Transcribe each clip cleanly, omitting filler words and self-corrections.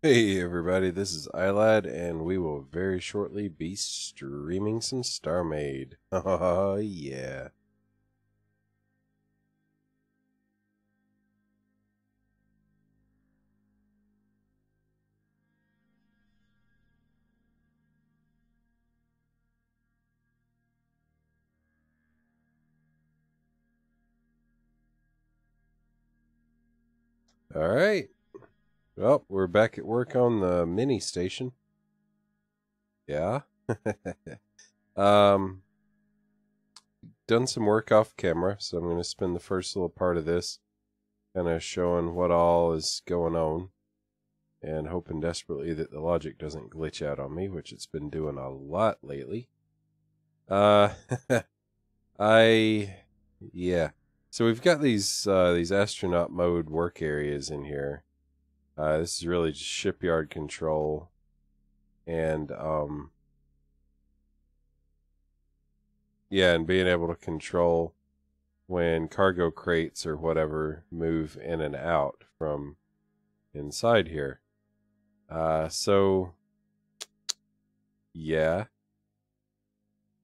Hey everybody, this is Aylad, and we will very shortly be streaming some Starmade. Oh yeah. Alright. Well, we're back at work on the mini station. Yeah. um, Done some work off camera, so I'm going to spend the first little part of this kind of showing what all is going on and hoping desperately that the logic doesn't glitch out on me, which it's been doing a lot lately. Uh, yeah. So we've got these astronaut mode work areas in here. This is really just shipyard control, and yeah, and being able to control when cargo crates or whatever move in and out from inside here. So yeah,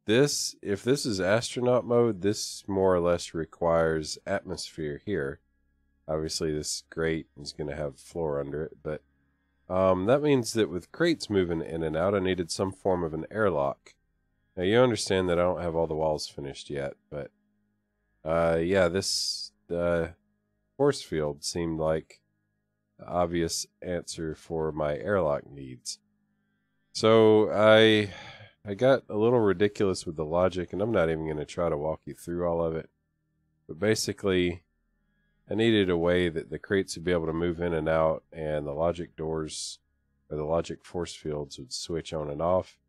if this is astronaut mode, this more or less requires atmosphere here. Obviously, this grate is going to have floor under it, but that means that with crates moving in and out, I needed some form of an airlock. Now, you understand that I don't have all the walls finished yet, but yeah, this force field seemed like the obvious answer for my airlock needs. So I got a little ridiculous with the logic, and I'm not even going to try to walk you through all of it. But basically, I needed a way that the crates would be able to move in and out, and the logic doors or the logic force fields would switch on and off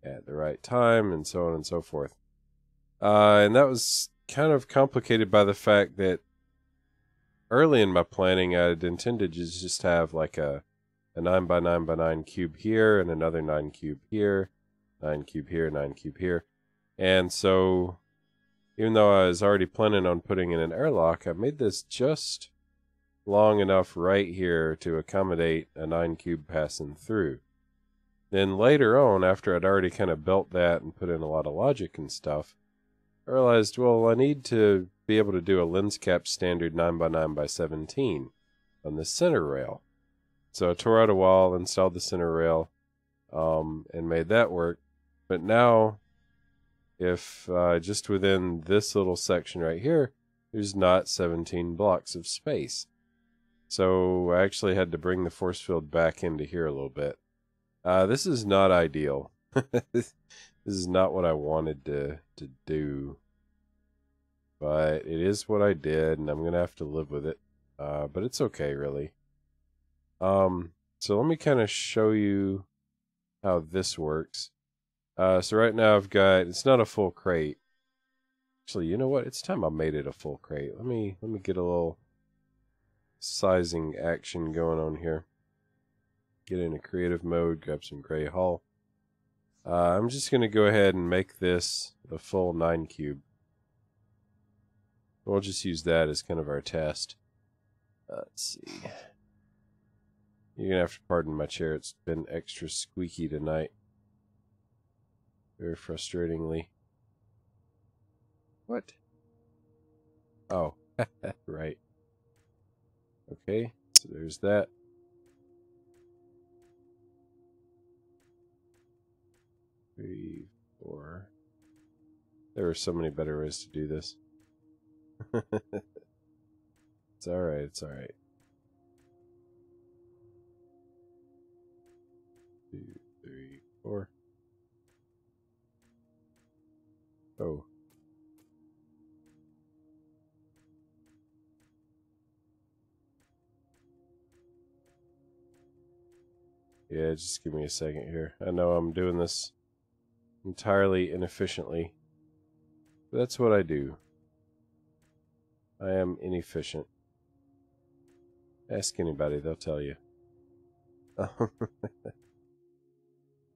at the right time, and so on and so forth. And that was kind of complicated by the fact that early in my planning, I had intended to just have like a 9 by 9 by 9 cube here, and another 9 cube here, 9 cube here, 9 cube here. And so, even though I was already planning on putting in an airlock, I made this just long enough right here to accommodate a 9 cube passing through. Then later on, after I'd already kind of built that and put in a lot of logic and stuff, I realized, well, I need to be able to do a lens cap standard 9 by 9 by 17 on the center rail. So I tore out a wall, installed the center rail, and made that work. But now, if just within this little section right here, there's not 17 blocks of space. So I actually had to bring the force field back into here a little bit. This is not ideal. This is not what I wanted to do. But it is what I did, and I'm going to have to live with it. But it's okay, really. So let me kind of show you how this works. So right now I've got, it's not a full crate. Actually, you know what? It's time I made it a full crate. Let me get a little sizing action going on here. Get into creative mode, grab some gray hull. I'm just going to go ahead and make this a full 9 cube. We'll just use that as kind of our test. Let's see. You're going to have to pardon my chair. It's been extra squeaky tonight. Very frustratingly. What? Oh, right. Okay, so there's that. 3, 4. There are so many better ways to do this. It's alright, it's alright. 2, 3, 4. Oh. Yeah, just give me a second here. I know I'm doing this entirely inefficiently. But that's what I do. I am inefficient. Ask anybody, they'll tell you.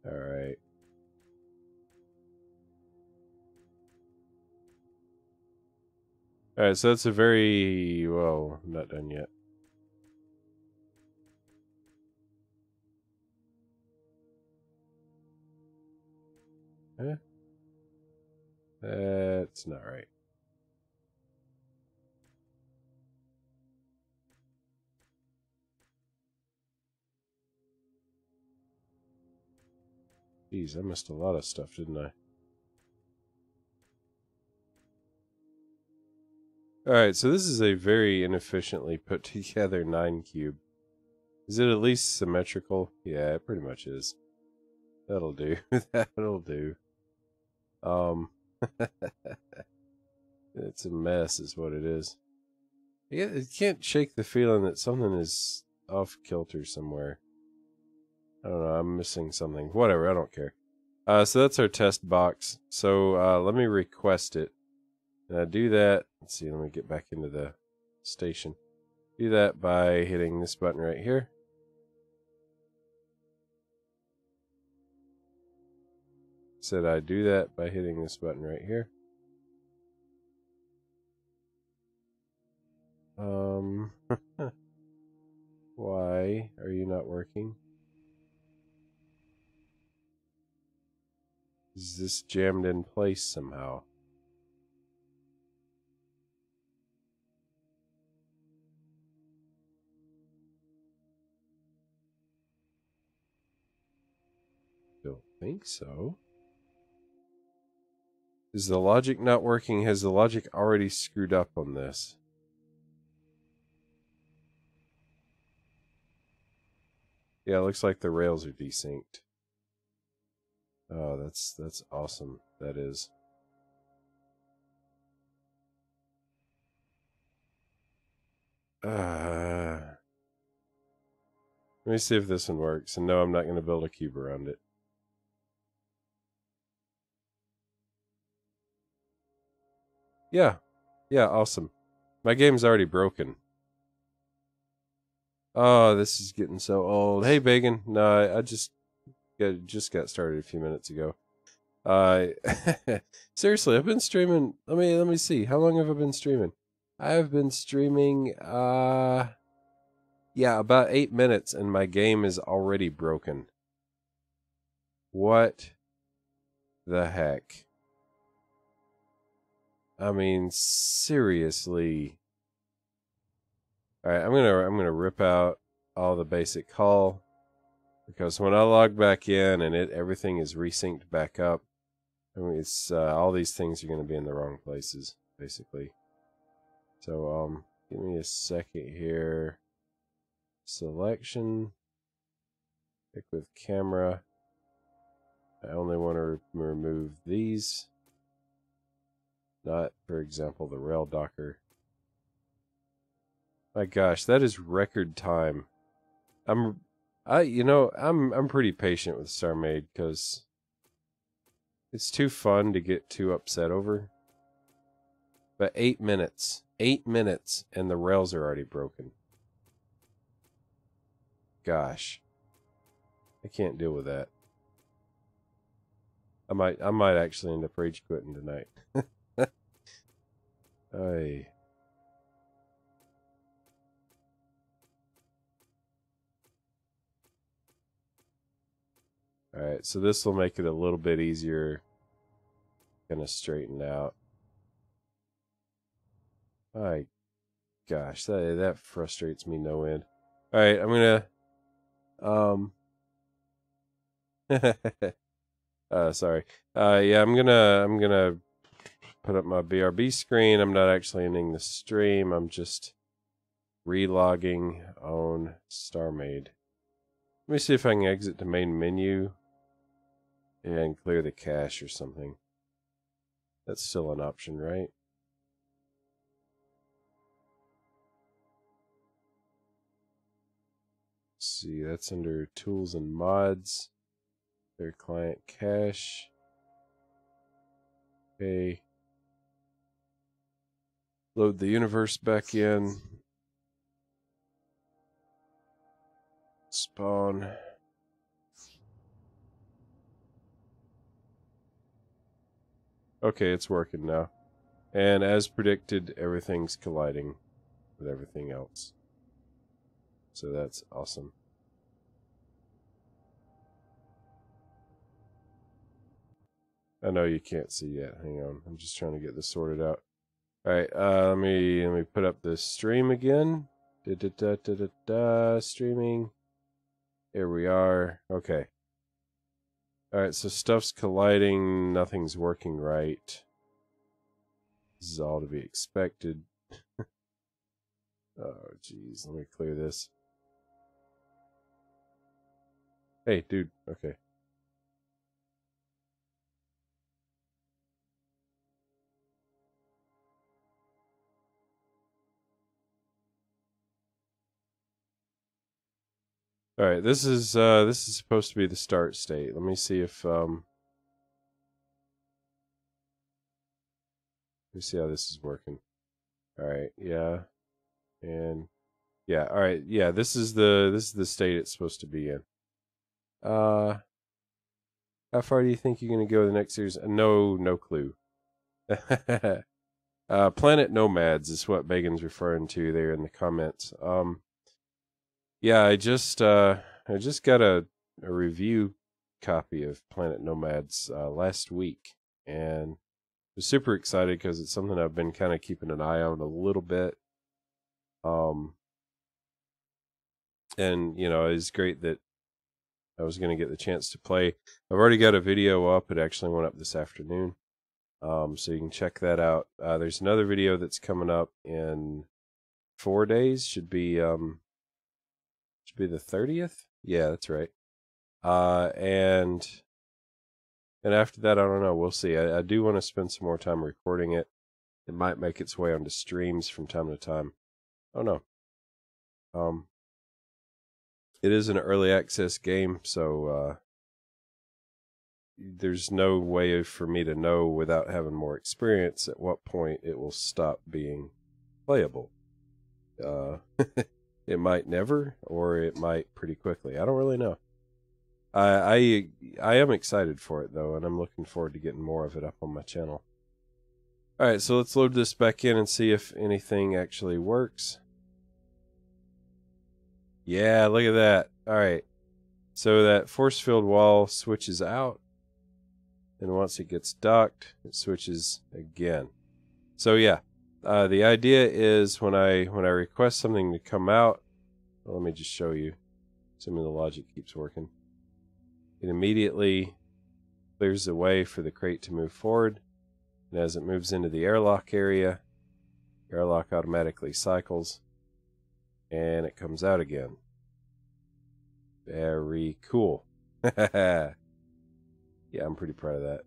Alright. Alright, so that's a very... Whoa, I'm not done yet. That's not right. Geez, I missed a lot of stuff, didn't I? Alright, so this is a very inefficiently put together 9 cube. Is it at least symmetrical? Yeah, it pretty much is. That'll do. That'll do. It's a mess is what it is. Yeah, it can't shake the feeling that something is off kilter somewhere. I don't know, I'm missing something. Whatever, I don't care. So that's our test box. So let me request it. And I do that. Let's see, let me get back into the station. Do that by hitting this button right here. Said I do that by hitting this button right here. Why are you not working? Is this jammed in place somehow? Don't think so. Is the logic not working? Has the logic already screwed up on this? Yeah, it looks like the rails are desynced. Oh, that's awesome. That is. Let me see if this one works. And no, I'm not going to build a cube around it. Yeah. Yeah, awesome. My game's already broken. Oh, this is getting so old. Hey, Bacon. No, I just got started a few minutes ago. Seriously, I've been streaming. Let me see. How long have I been streaming? I have been streaming, yeah, about 8 minutes, and my game is already broken. What the heck? I mean, seriously. All right, I'm gonna rip out all the basic call, because when I log back in and everything is resynced back up, I mean, it's all these things are gonna be in the wrong places, basically. So give me a second here. Selection. Pick with camera. I only want to remove these. Not, for example, the rail docker. My gosh, that is record time. I'm pretty patient with Starmade because it's too fun to get too upset over. But 8 minutes. 8 minutes and the rails are already broken. Gosh. I can't deal with that. I might actually end up rage quitting tonight. Ay. Alright, so this will make it a little bit easier. Gonna straighten out. My gosh, that frustrates me no end. Alright, I'm gonna sorry. Yeah, I'm gonna put up my BRB screen. I'm not actually ending the stream. I'm just relogging on Starmade. Let me see if I can exit the main menu and clear the cache or something. That's still an option, right? Let's see, that's under Tools and Mods. Their client cache. Okay. Load the universe back in. Spawn. Okay, it's working now. And as predicted, everything's colliding with everything else. So that's awesome. I know you can't see yet. Hang on. I'm just trying to get this sorted out. All right. Let me put up the stream again. Streaming. Here we are. Okay. All right. So stuff's colliding. Nothing's working right. This is all to be expected. Oh, jeez. Let me clear this. Hey, dude. Okay. All right. This is supposed to be the start state. Let me see if let me see how this is working. All right. Yeah. And yeah. All right. Yeah. This is the state it's supposed to be in. How far do you think you're gonna go in the next series? No clue. Planet Nomads is what Megan's referring to there in the comments. Yeah, I just got a review copy of Planet Nomads last week, and was super excited because it's something I've been kind of keeping an eye on a little bit. And you know, it's great that I was going to get the chance to play. I've already got a video up. It actually went up this afternoon. So you can check that out. There's another video that's coming up in 4 days. Should be the 30th. Yeah, that's right. And after that, I don't know. We'll see. I do want to spend some more time recording it. It might make its way onto streams from time to time. Oh no. It is an early access game, so there's no way for me to know without having more experience at what point it will stop being playable. It might never, or it might pretty quickly. I don't really know. I am excited for it though, and I'm looking forward to getting more of it up on my channel. All right, so let's load this back in and see if anything actually works. Yeah, look at that. All right. So that force field wall switches out. And once it gets docked, it switches again. So yeah, the idea is when I request something to come out, well, let me just show you. Assuming the logic keeps working. It immediately clears the way for the crate to move forward. And as it moves into the airlock area, the airlock automatically cycles. And it comes out again. Very cool. Yeah, I'm pretty proud of that.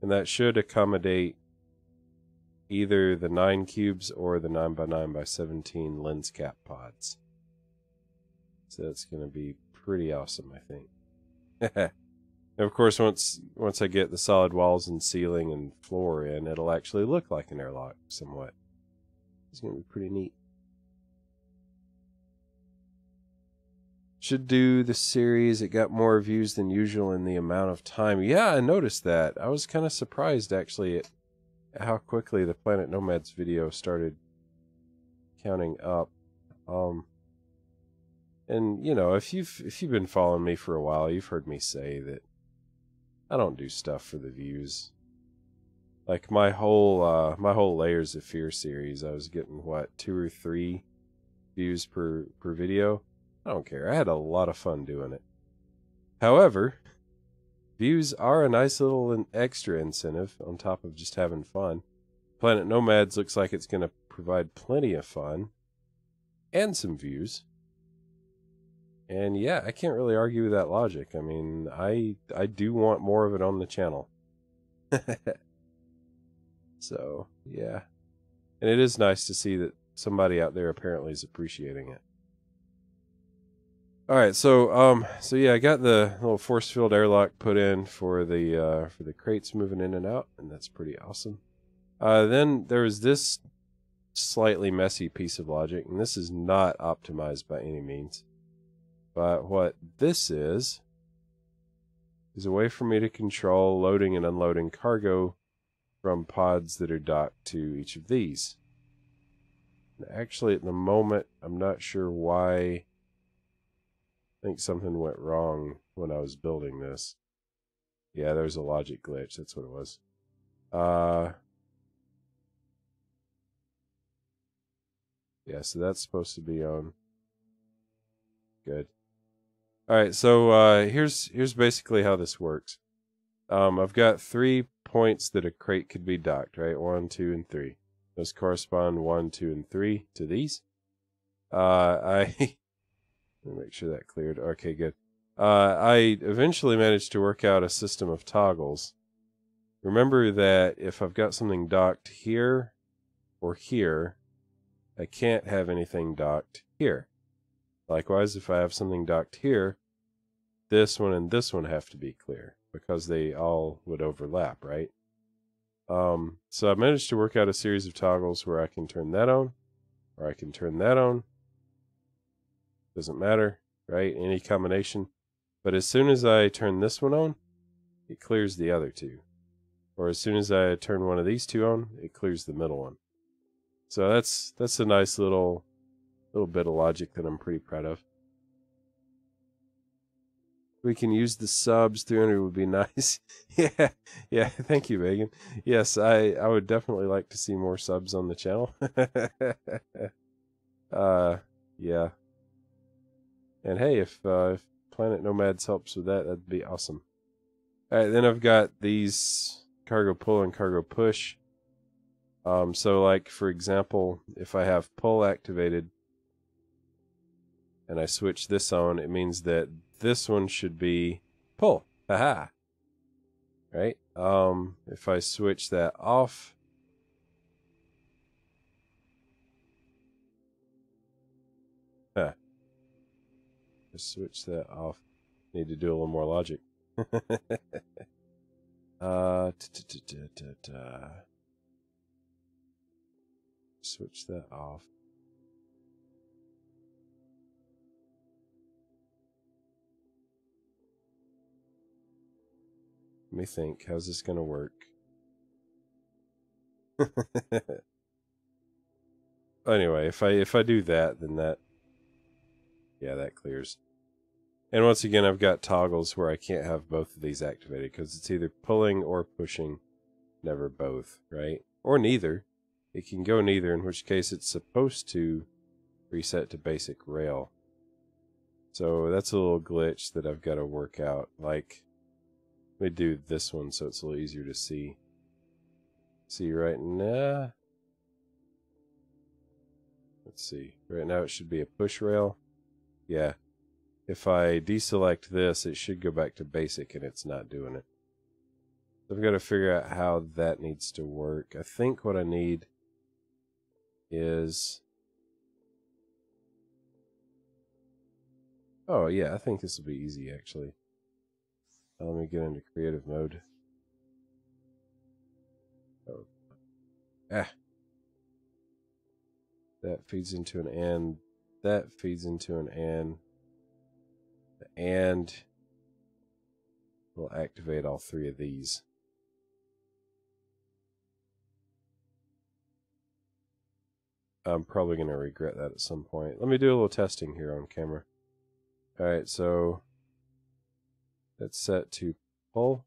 And that should accommodate either the 9 cubes or the 9x9x17 lens cap pods. So that's going to be pretty awesome, I think. And of course, once I get the solid walls and ceiling and floor in, it'll actually look like an airlock somewhat. It's going to be pretty neat. Should do the series. It got more views than usual in the amount of time. Yeah, I noticed that. I was kind of surprised actually at how quickly the Planet Nomads video started counting up. And you know, if you've been following me for a while, you've heard me say that I don't do stuff for the views. Like my whole Layers of Fear series, I was getting what, 2 or 3 views per video. I don't care. I had a lot of fun doing it. However, views are a nice little extra incentive on top of just having fun. Planet Nomads looks like it's going to provide plenty of fun and some views. And yeah, I can't really argue with that logic. I mean, I do want more of it on the channel. So, yeah. And it is nice to see that somebody out there apparently is appreciating it. All right, so yeah, I got the little force field airlock put in for the crates moving in and out, and that's pretty awesome. Then there was this slightly messy piece of logic, and this is not optimized by any means. But what this is a way for me to control loading and unloading cargo from pods that are docked to each of these. And actually, at the moment, I'm not sure why. I think something went wrong when I was building this. Yeah, there was a logic glitch. That's what it was. Yeah, so that's supposed to be on. Good. All right, so here's basically how this works. I've got 3 points that a crate could be docked, right? 1, 2, and 3. Those correspond 1, 2, and 3 to these. Let me make sure that cleared. Okay, good. I eventually managed to work out a system of toggles. Remember that if I've got something docked here or here, I can't have anything docked here. Likewise, if I have something docked here, this one and this one have to be clear because they all would overlap, right? So I managed to work out a series of toggles where I can turn that on, or I can turn that on. Doesn't matter, right? Any combination. But as soon as I turn this one on, it clears the other two. Or as soon as I turn one of these two on, it clears the middle one. So that's a nice little bit of logic that I'm pretty proud of. We can use the subs. 300 would be nice. yeah. Thank you, Megan. Yes, I would definitely like to see more subs on the channel. Yeah. And hey, if Planet Nomads helps with that, that'd be awesome. All right, then I've got these cargo pull and cargo push. So like for example, if I have pull activated and I switch this on, it means that this one should be pull. Haha. Right? If I switch that off, just switch that off. Need to do a little more logic. Switch that off. Let me think. How's this gonna work? Anyway, if I do that, then that clears. And once again, I've got toggles where I can't have both of these activated because it's either pulling or pushing, never both, right? Or neither. It can go neither, in which case it's supposed to reset to basic rail. So that's a little glitch that I've got to work out. Like, let me do this one so it's a little easier to see. See right now. Let's see. Right now it should be a push rail. Yeah. If I deselect this, it should go back to basic, and it's not doing it. So I've got to figure out how that needs to work. I think what I need is... Oh, yeah, I think this will be easy, actually. Let me get into creative mode. Oh. That feeds into an and. That feeds into an and. The and will activate all 3 of these. I'm probably going to regret that at some point. Let me do a little testing here on camera. Alright, so that's set to pull.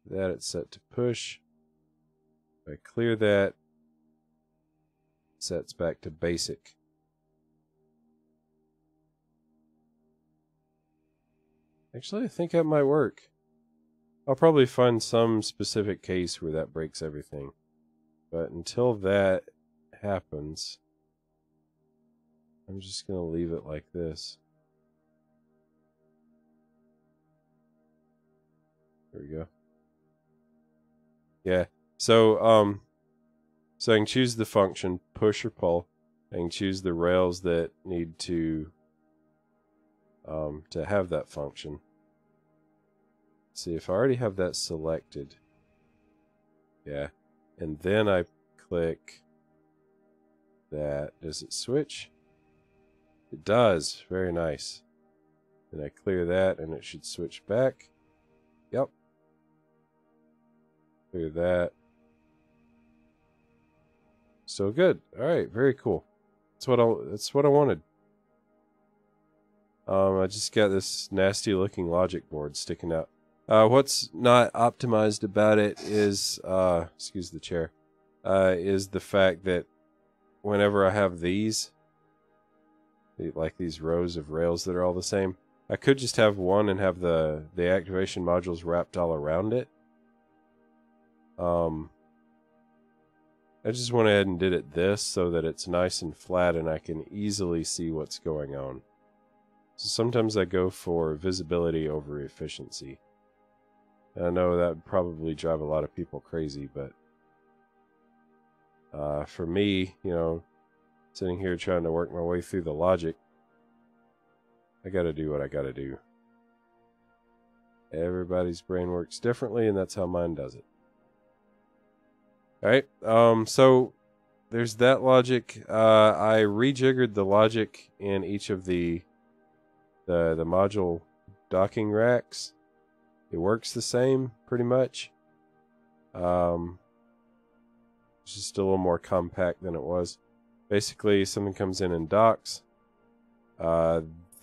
That it's set to push. If I clear that, it sets back to basic. Actually, I think that might work. I'll probably find some specific case where that breaks everything. But until that happens, I'm just going to leave it like this. There we go. Yeah. So so I can choose the function push or pull. I can choose the rails that need to have that function. Let's see if I already have that selected. Yeah. And then I click that. Does it switch? It does. Very nice. Then I clear that and it should switch back. Yep. Clear that. So good. All right, very cool. That's what I wanted. I just got this nasty looking logic board sticking out. What's not optimized about it is, excuse the chair, is the fact that whenever I have these, like these rows of rails that are all the same, I could just have one and have the activation modules wrapped all around it. I just went ahead and did it this so that it's nice and flat and I can easily see what's going on. So sometimes I go for visibility over efficiency. And I know that would probably drive a lot of people crazy, but for me, you know, sitting here trying to work my way through the logic, I gotta do what I gotta do. Everybody's brain works differently, and that's how mine does it. Alright, so there's that logic. I rejiggered the logic in each of the module docking racks. It works the same, pretty much. It's just a little more compact than it was. Basically, something comes in and docks.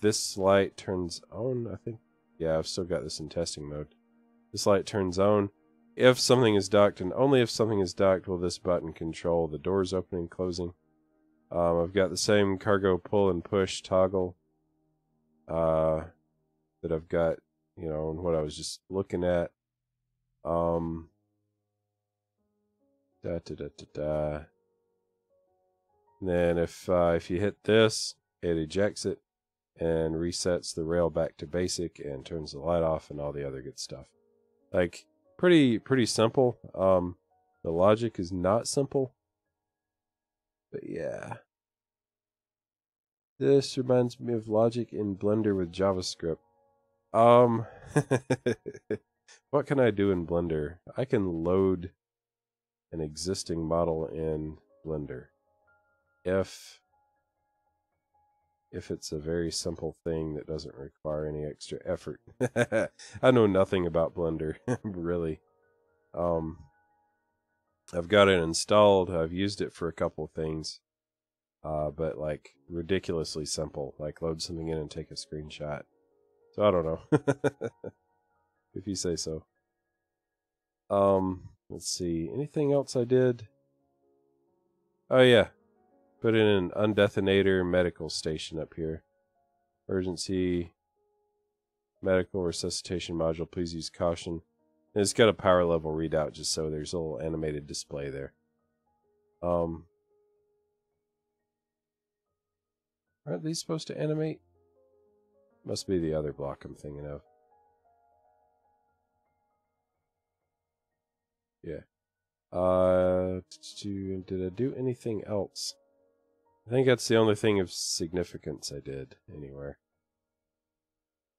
This light turns on, I think. Yeah, I've still got this in testing mode. This light turns on if something is docked, and only if something is docked will this button control the doors opening and closing. I've got the same cargo pull and push toggle that I've got, you know, and what I was just looking at. And then if you hit this, it ejects it and resets the rail back to basic and turns the light off and all the other good stuff. Like, pretty simple. The logic is not simple, but yeah. This reminds me of logic in Blender with JavaScript. What can I do in Blender? I can load an existing model in Blender. If it's a very simple thing that doesn't require any extra effort. I know nothing about Blender, really. I've got it installed. I've used it for a couple of things. But like ridiculously simple. Like load something in and take a screenshot. So I don't know. If you say so. Let's see. Anything else I did? Oh yeah. Put in an undetonator medical station up here. Emergency medical resuscitation module. Please use caution. And it's got a power level readout just so there's a little animated display there. Aren't these supposed to animate? Must be the other block I'm thinking of. Yeah. Did I do anything else? I think that's the only thing of significance I did anywhere.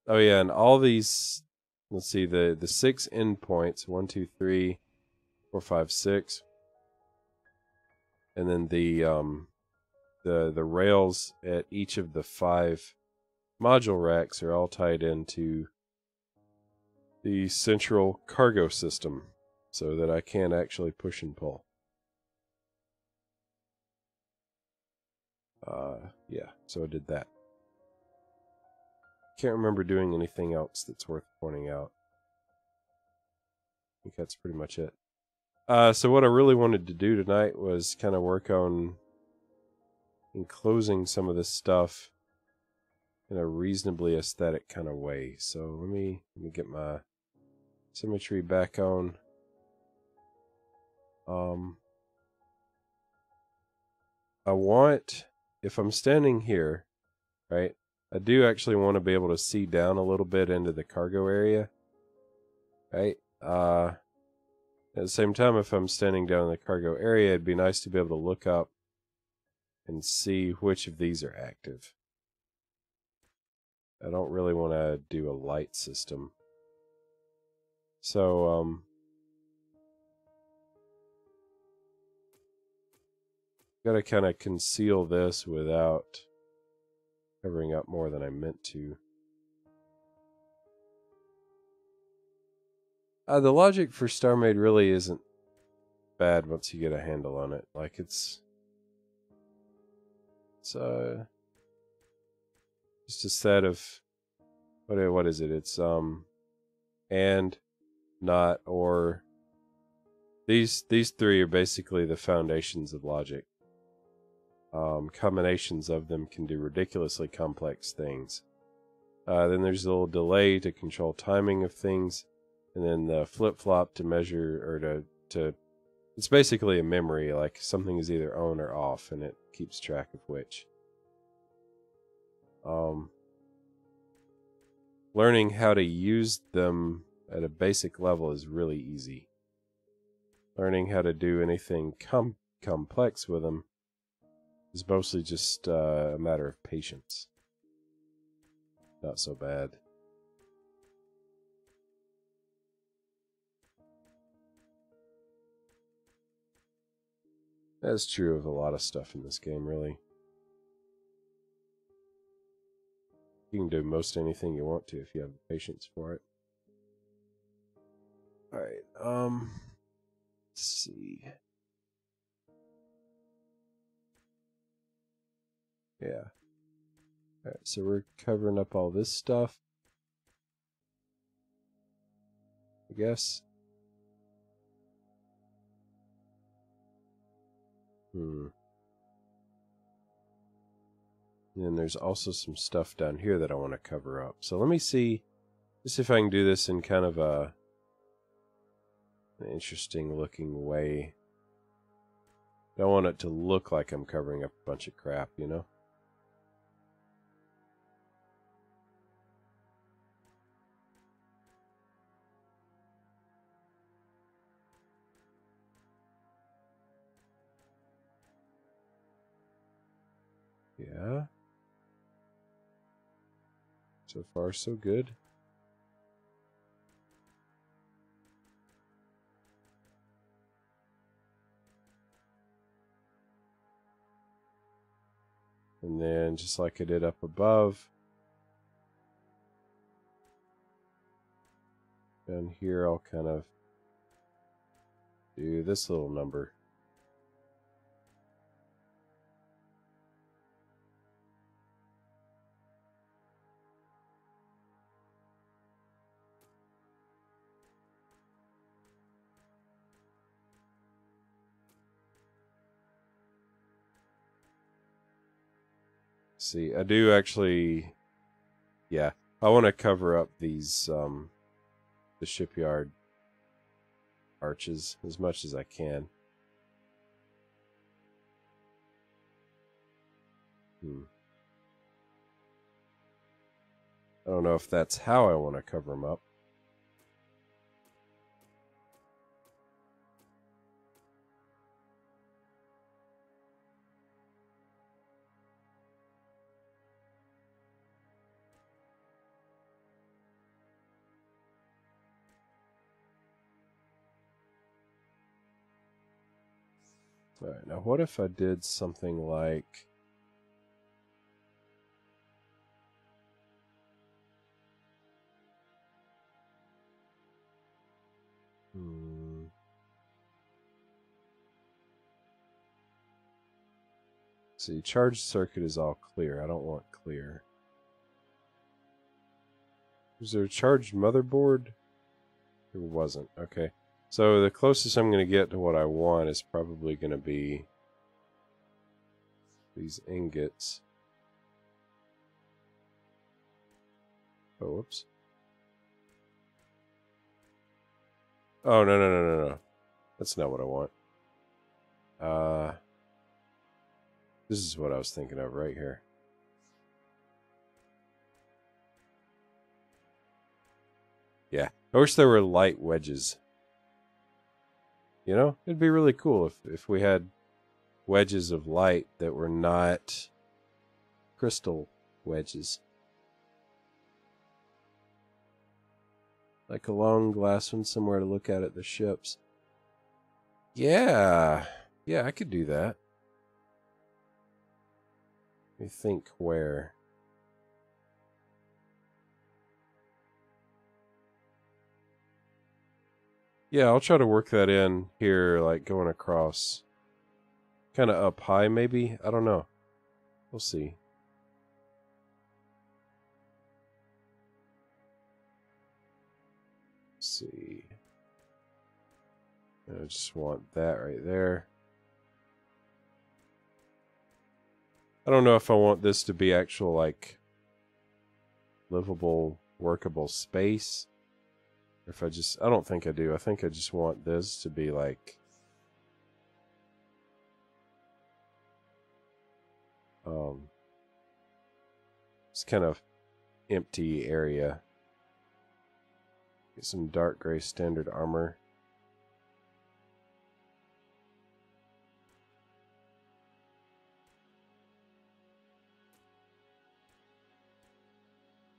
Oh yeah, and all these, let's see, the 6 endpoints, 1, 2, 3, 4, 5, 6, and then the rails at each of the 5 module racks are all tied into the central cargo system, so that I can actually push and pull. Yeah, so I did that. Can't remember doing anything else that's worth pointing out. I think that's pretty much it. So what I really wanted to do tonight was kind of work on enclosing some of this stuff in a reasonably aesthetic kind of way. So let me get my symmetry back on. I want, if I'm standing here, right, I do actually want to be able to see down a little bit into the cargo area, right? At the same time, if I'm standing down in the cargo area, it'd be nice to be able to look up and see which of these are active. I don't really want to do a light system. So, gotta kind of conceal this without covering up more than I meant to. The logic for Starmade really isn't bad once you get a handle on it. Like it's Just a set of what is it? It's and, not, or. These three are basically the foundations of logic. Combinations of them can do ridiculously complex things. Then there's a little delay to control timing of things, and then the flip-flop to measure, or to it's basically a memory, like something is either on or off, and it keeps track of which. Learning how to use them at a basic level is really easy. Learning how to do anything complex with them is mostly just a matter of patience. Not so bad. That's true of a lot of stuff in this game, really. You can do most anything you want to if you have the patience for it. Alright, let's see. Yeah. Alright, so we're covering up all this stuff, I guess. And then there's also some stuff down here that I want to cover up. So let me see, just if I can do this in kind of an interesting looking way. I don't want it to look like I'm covering up a bunch of crap, you know? Yeah. So far, so good. And then, just like I did up above, down here I'll kind of do this little number. See, I do actually, yeah, I want to cover up these, the shipyard arches as much as I can. I don't know if that's how I want to cover them up. Alright, now what if I did something like... See, charge circuit is all clear. I don't want clear. Was there a charged motherboard? There wasn't. Okay. So the closest I'm going to get to what I want is probably going to be these ingots. Oh, whoops. Oh, no. That's not what I want. This is what I was thinking of right here. Yeah. I wish there were light wedges. You know, it'd be really cool if we had wedges of light that were not crystal wedges. Like a long glass one somewhere to look at the ships. Yeah. Yeah, I could do that. Let me think where. Yeah, I'll try to work that in here, like going across. Kind of up high, maybe? I don't know. We'll see. see. I just want that right there. I don't know if I want this to be actual, like, livable, workable space. Or if I don't think I do. I think I just want this to be like, it's kind of empty area. Get some dark gray standard armor.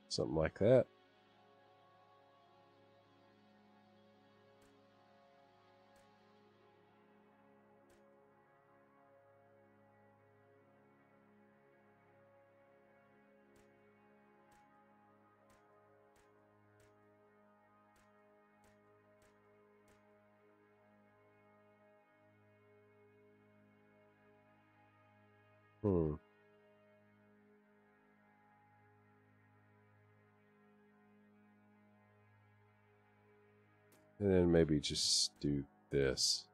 Something like that. Hmm. And then maybe just do this.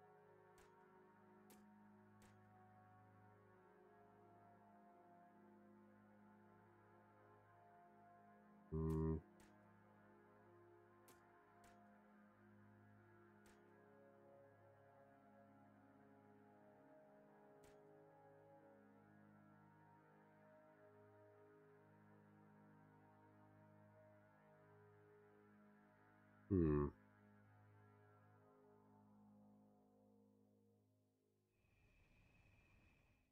Hmm. Hmm.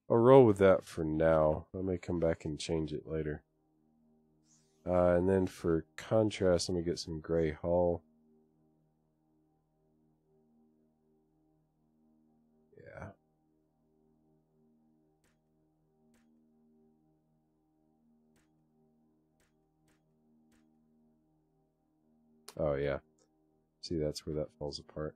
I'll roll with that for now. I may come back and change it later. And then for contrast, let me get some gray hull. Yeah. Oh, yeah. See, that's where that falls apart.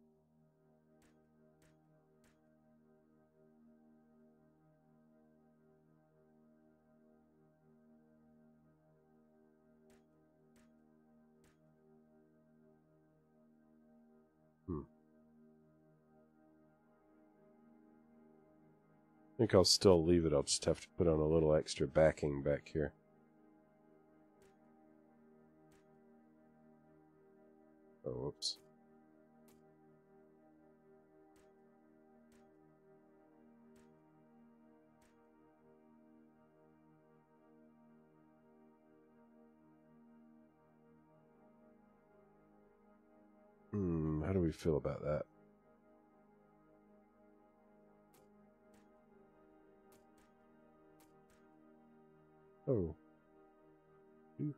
I think I'll still leave it. I'll just have to put on a little extra backing back here. Oh, whoops. How do we feel about that? Oh. Ooh.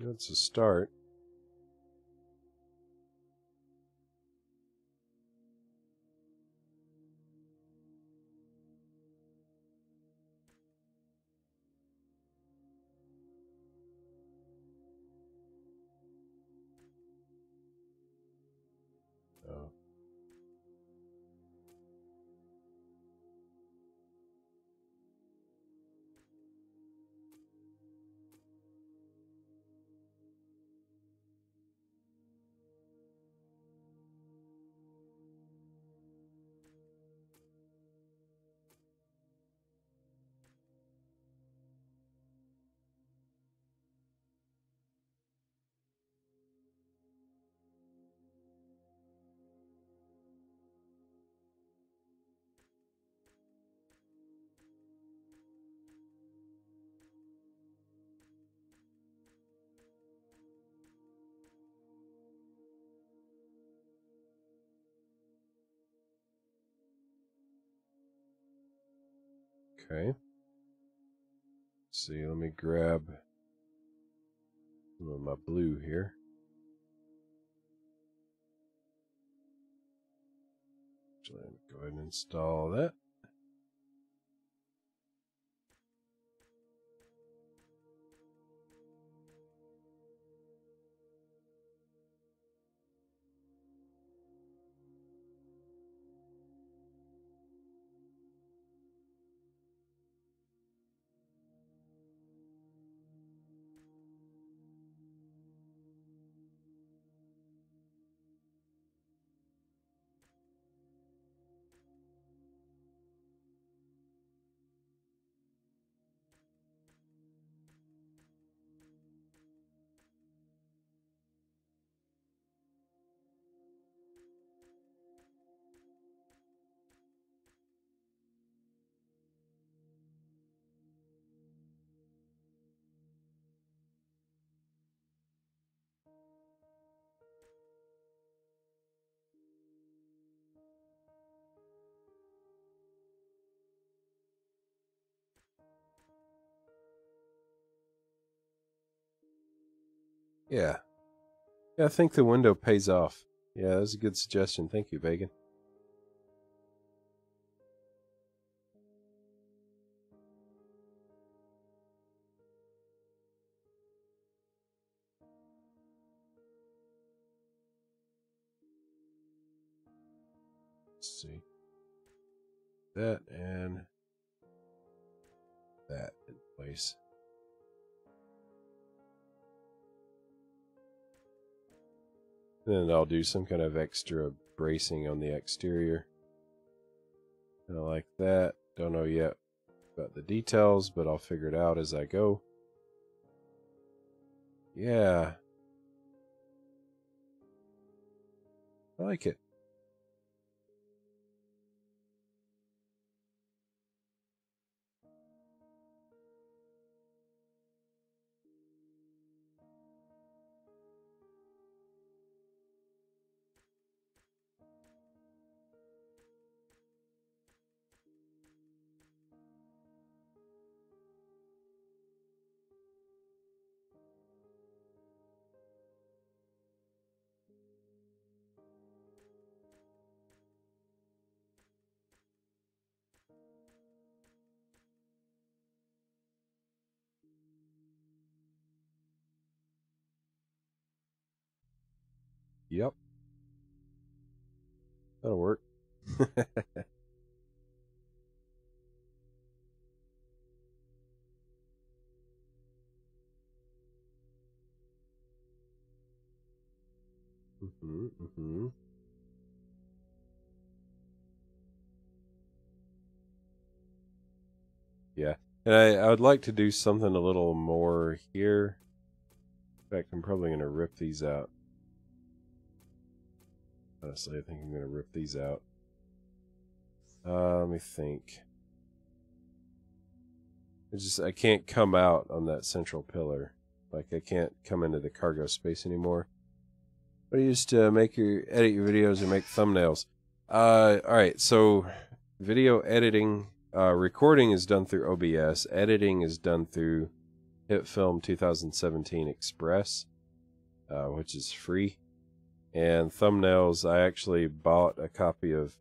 That's a start. Oh. Okay. Let's see, let me grab some of my blue here. Actually, let me go ahead and install that. Yeah. Yeah, I think the window pays off. Yeah, that's a good suggestion. Thank you, Bacon. Let's see. That and that in place. Then I'll do some kind of extra bracing on the exterior. Kind of like that. Don't know yet about the details, but I'll figure it out as I go. Yeah. I like it. Yep. That'll work. Yeah. And I would like to do something a little more here. In fact, I'm probably going to rip these out. Honestly, I think I'm going to rip these out. Let me think. I can't come out on that central pillar. Like, I can't come into the cargo space anymore. What do you use to edit your videos or make thumbnails? Alright, so video editing, recording is done through OBS. Editing is done through Hit Film 2017 Express, which is free. And thumbnails, I actually bought a copy of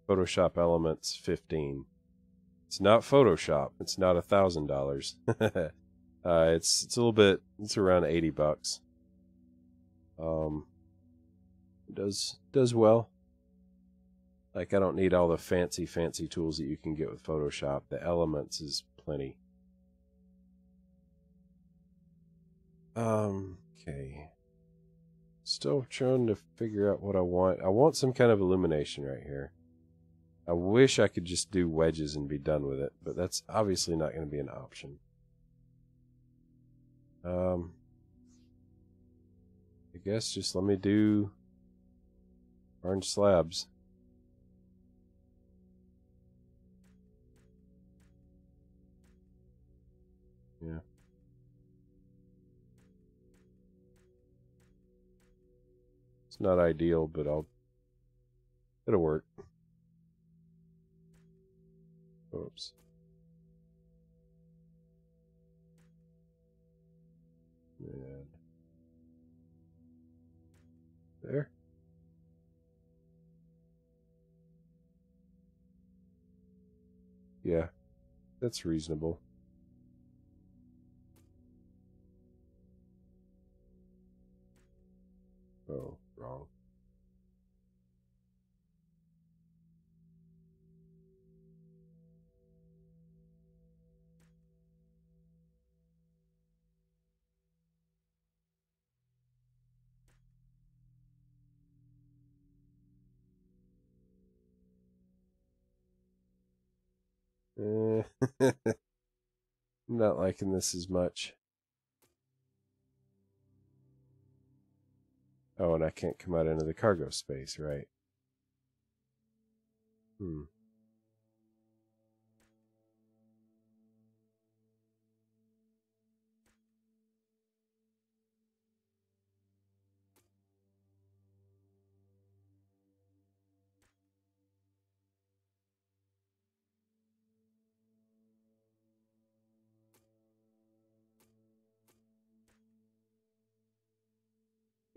Photoshop Elements 15. It's not Photoshop. It's not $1,000. It's a little bit. It's around $80. It does well. Like, I don't need all the fancy tools that you can get with Photoshop. The Elements is plenty. Okay. Still trying to figure out what I want. I want some kind of illumination right here. I wish I could just do wedges and be done with it, but that's obviously not going to be an option. I guess just let me do orange slabs. Yeah. It's not ideal, but it'll work. Oops. And there. Yeah, that's reasonable. Oh, wrong. I'm not liking this as much. Oh, and I can't come out into the cargo space, right?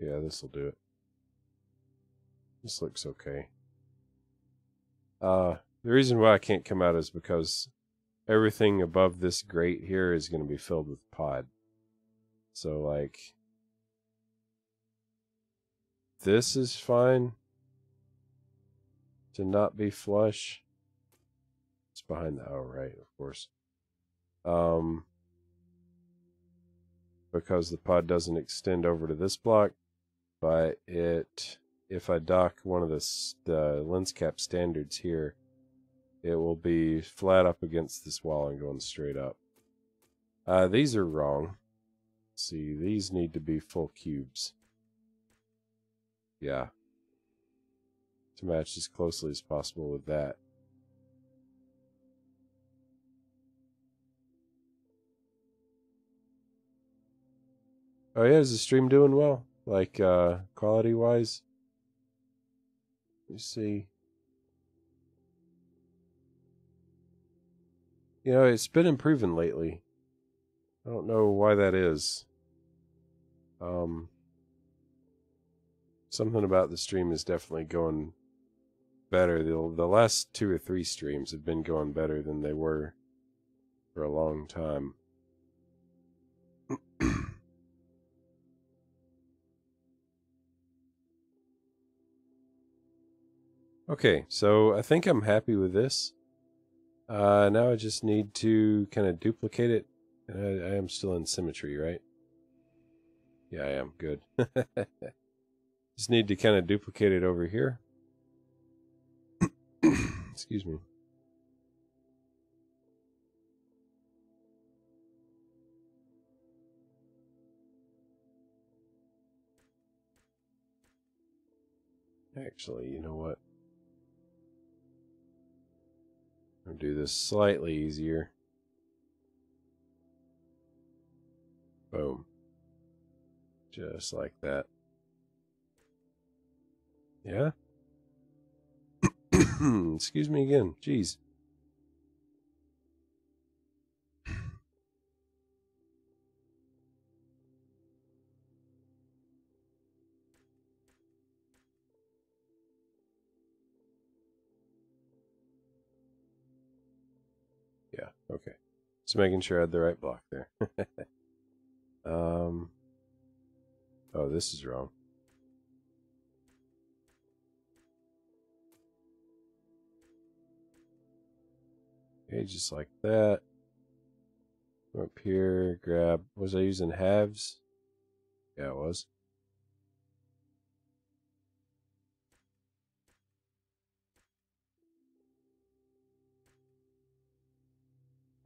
Yeah, this will do it. This looks okay. The reason why I can't come out is because everything above this grate here is going to be filled with pod. So, like, this is fine to not be flush. It's behind the right, of course. Because the pod doesn't extend over to this block, but if I dock one of the lens cap standards here, it will be flat up against this wall and going straight up. These are wrong. See, these need to be full cubes. Yeah. To match as closely as possible with that. Oh yeah, is the stream doing well? Like, quality-wise? Let me see. You know, it's been improving lately. I don't know why that is. Something about the stream is definitely going better. The last 2 or 3 streams have been going better than they were for a long time. Okay, so I think I'm happy with this. Now I just need to kind of duplicate it. And I am still in symmetry, right? Yeah, I am. Good. Just need to kind of duplicate it over here. Excuse me. Actually, you know what? I'll do this slightly easier. Boom. Just like that. Yeah? Excuse me again. Jeez. Yeah, okay. Just making sure I had the right block there. Oh, this is wrong. Okay, just like that. Come up here, grab. Was I using halves? Yeah, it was.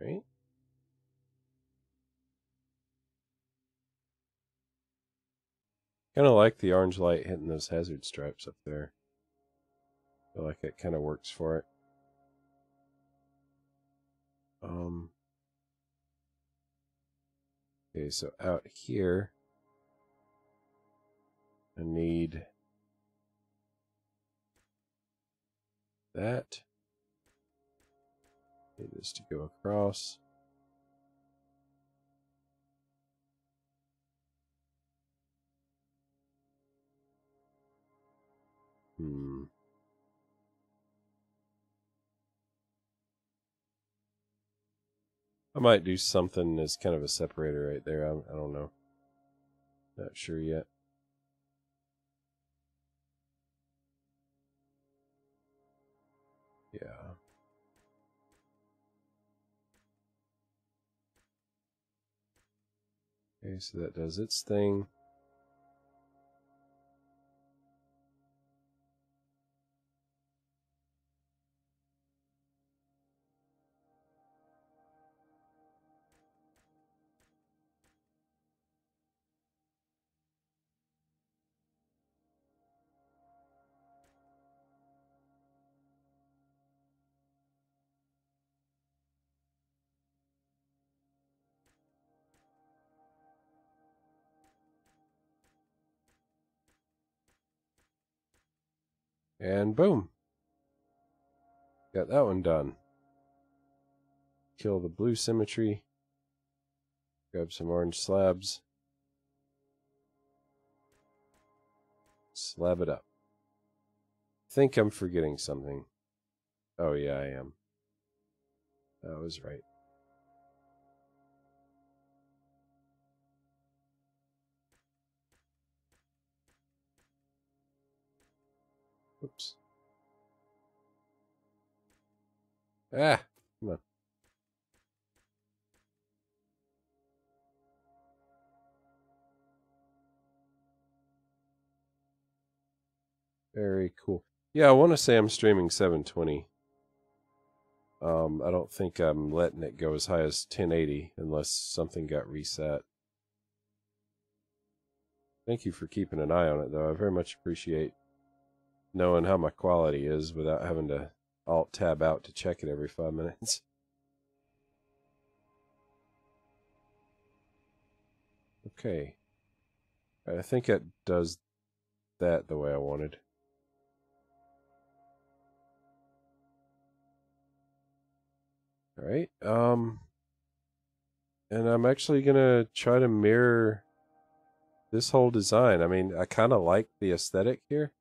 Right? Kind of like the orange light hitting those hazard stripes up there. I feel like it kind of works for it. Okay, so out here, I need that. Need this to go across. I might do something as kind of a separator right there. I don't know. Not sure yet. Yeah. Okay, so that does its thing. And boom. Got that one done. Kill the blue symmetry. Grab some orange slabs. Slab it up. Think I'm forgetting something. Oh yeah, I am. That was right. Oops. Ah, come on. Very cool. Yeah, I want to say I'm streaming 720. I don't think I'm letting it go as high as 1080 unless something got reset. Thank you for keeping an eye on it, though. I very much appreciate knowing how my quality is without having to alt-tab out to check it every 5 minutes. Okay. I think it does that the way I wanted. Alright, and I'm actually gonna try to mirror this whole design. I mean, I kind of like the aesthetic here,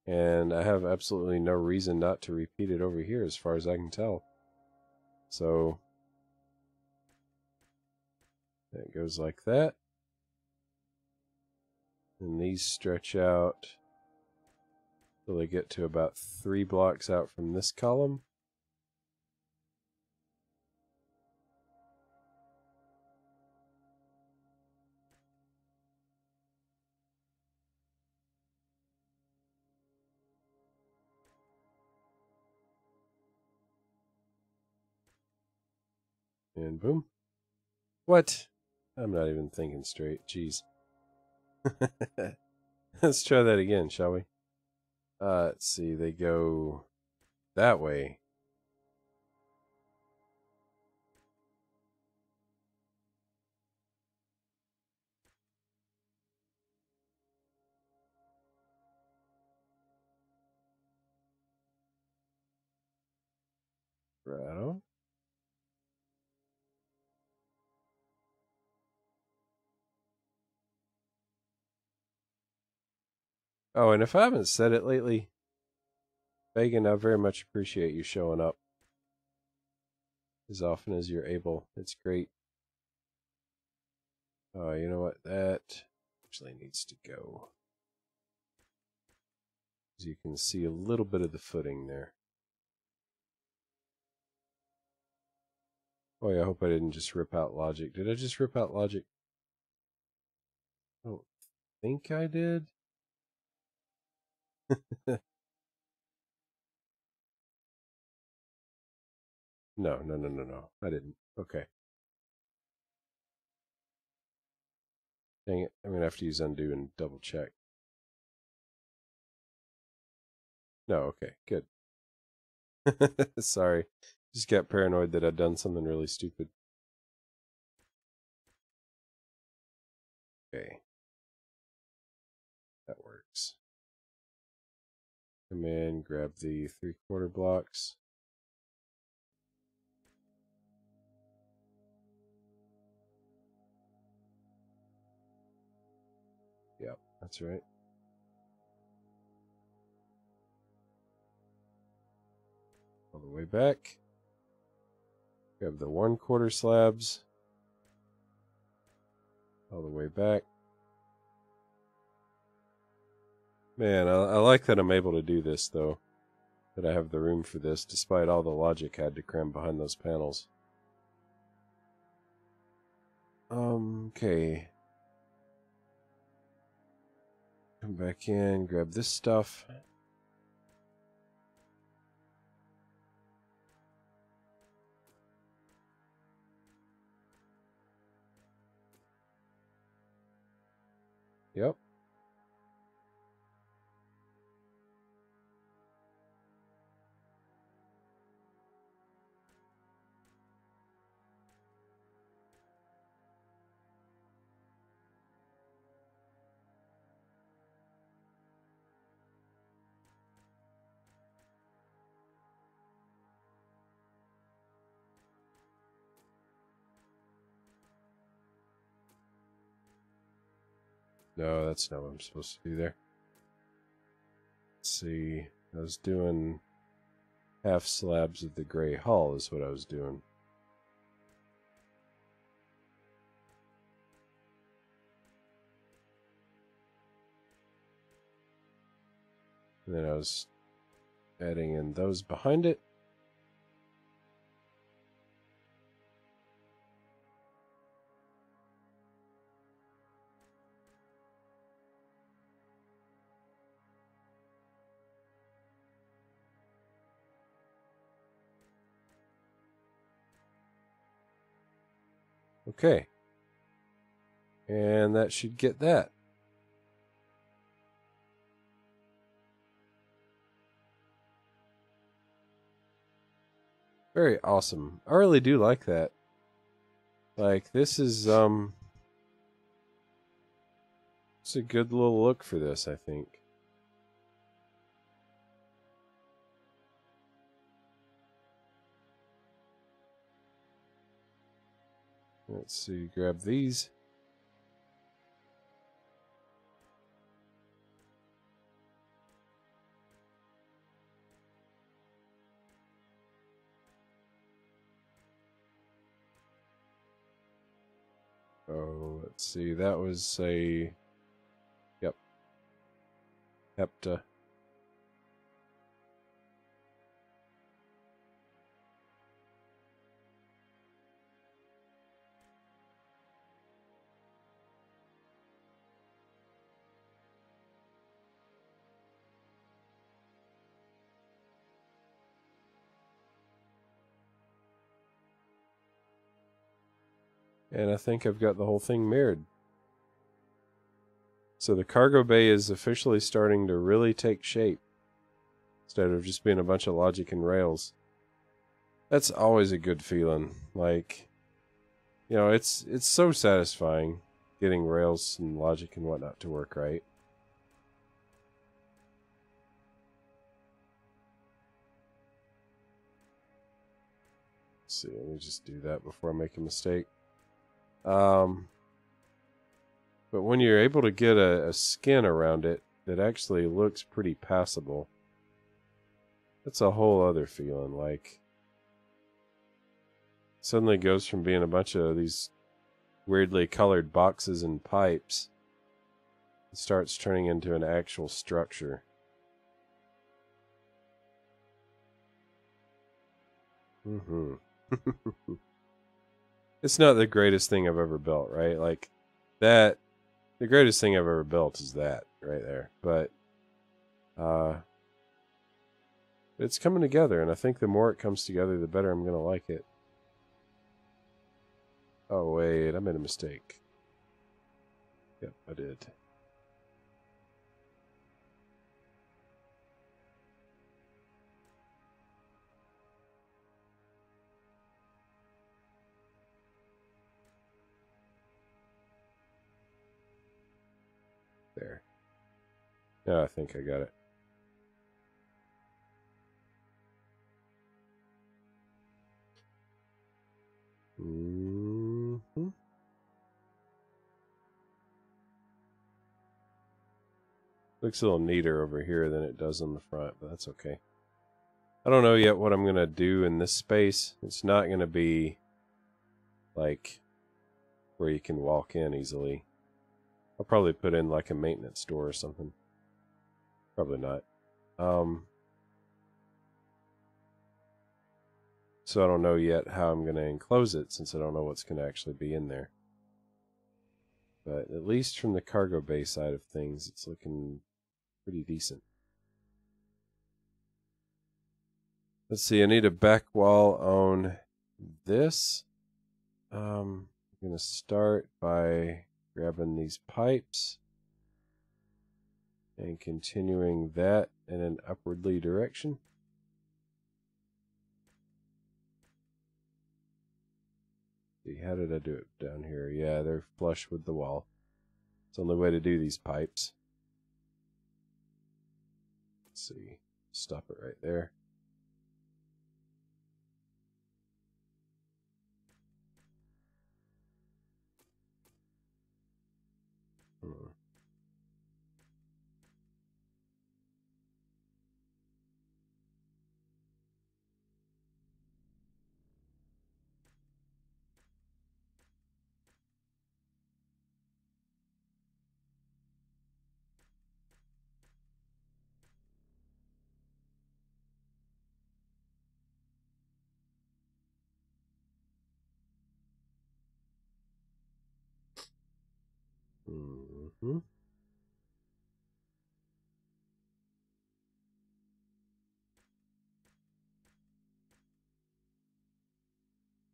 and I have absolutely no reason not to repeat it over here as far as I can tell. So, it goes like that. And these stretch out till they get to about 3 blocks out from this column. And boom. What? I'm not even thinking straight. Jeez. Let's try that again, shall we? Let's see. They go that way. Right on. Oh, and if I haven't said it lately, Fagan, I very much appreciate you showing up. as often as you're able. It's great. Oh, you know what? That actually needs to go. As you can see a little bit of the footing there. Boy, I hope I didn't just rip out logic. Did I just rip out logic? I don't think I did. No. I didn't. Okay. Dang it. I'm going to have to use undo and double check. No, okay. Good. Sorry. Just got paranoid that I'd done something really stupid. Okay. That works. Come in, grab the 3/4 blocks. Yep, that's right. All the way back. Grab the 1/4 slabs. All the way back. Man, I like that I'm able to do this, though. That I have the room for this, despite all the logic I had to cram behind those panels. Okay. Come back in, grab this stuff. Yep. No, that's not what I'm supposed to do there. Let's see. I was doing half slabs of the gray hull is what I was doing. And then I was adding in those behind it. Okay. And that should get that. Very awesome. I really do like that. Like, this is, it's a good little look for this, I think. Let's see, grab these. Oh, let's see, that was a, yep, hepta. And I think I've got the whole thing mirrored. So the cargo bay is officially starting to really take shape, instead of just being a bunch of logic and rails. That's always a good feeling. Like, you know, it's so satisfying getting rails and logic and whatnot to work right. Let's see, let me just do that before I make a mistake. But when you're able to get a skin around it that actually looks pretty passable, that's a whole other feeling. Like, suddenly goes from being a bunch of these weirdly colored boxes and pipes. It starts turning into an actual structure. It's not the greatest thing I've ever built, right? Like that, the greatest thing I've ever built is that right there. But it's coming together, and I think the more it comes together, the better I'm gonna like it. Oh wait, I made a mistake. Yep, I did. There. Now I think I got it. Looks a little neater over here than it does on the front, but that's okay. I don't know yet what I'm going to do in this space. It's not going to be like where you can walk in easily. I'll probably put in like a maintenance store or something. Probably not. So I don't know yet how I'm going to enclose it since I don't know what's going to actually be in there. But at least from the cargo bay side of things, it's looking pretty decent. Let's see, I need a back wall on this. I'm going to start by grabbing these pipes and continuing that in an upwardly direction. See, how did I do it down here? Yeah, they're flush with the wall. It's the only way to do these pipes. Let's see, stop it right there.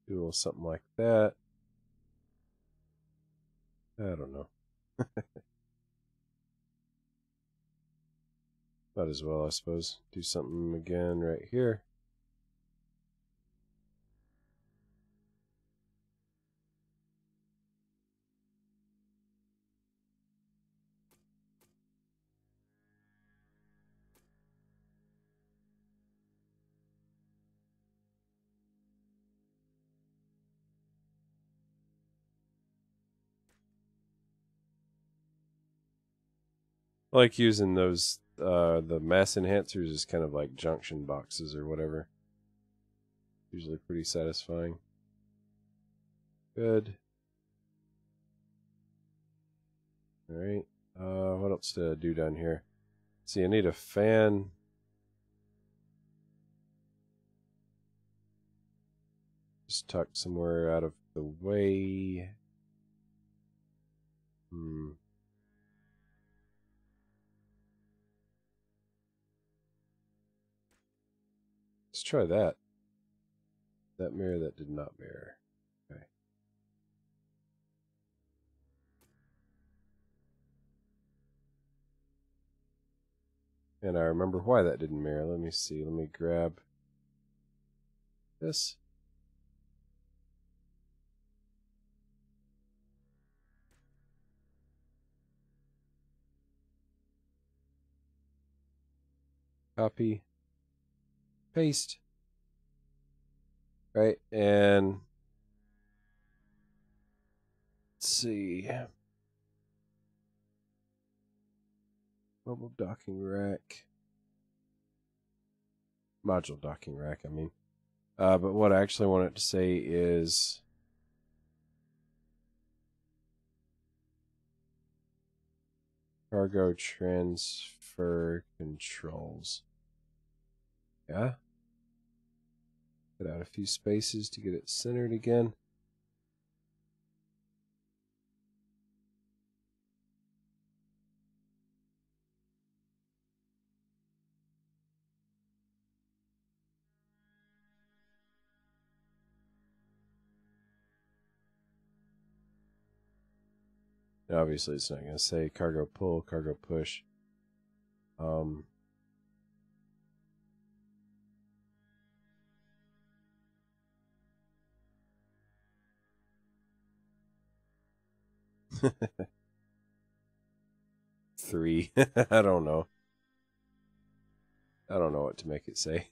Do a little something like that. I don't know. Might as well, I suppose. Do something again right here. I like using those, the mass enhancers as kind of like junction boxes or whatever. Usually pretty satisfying. Good. Alright. What else did I do down here? See, I need a fan. Just tucked somewhere out of the way. Let's try that. That mirror, that did not mirror. Okay. And I remember why that didn't mirror. Let me see. Let me grab this. Copy. Paste. Right, and let's see. Mobile docking rack. Module docking rack, I mean. But what I actually want it to say is cargo transfer controls. Yeah. Cut out a few spaces to get it centered again. Obviously, it's not going to say cargo pull, cargo push. 3. I don't know. I don't know what to make it say.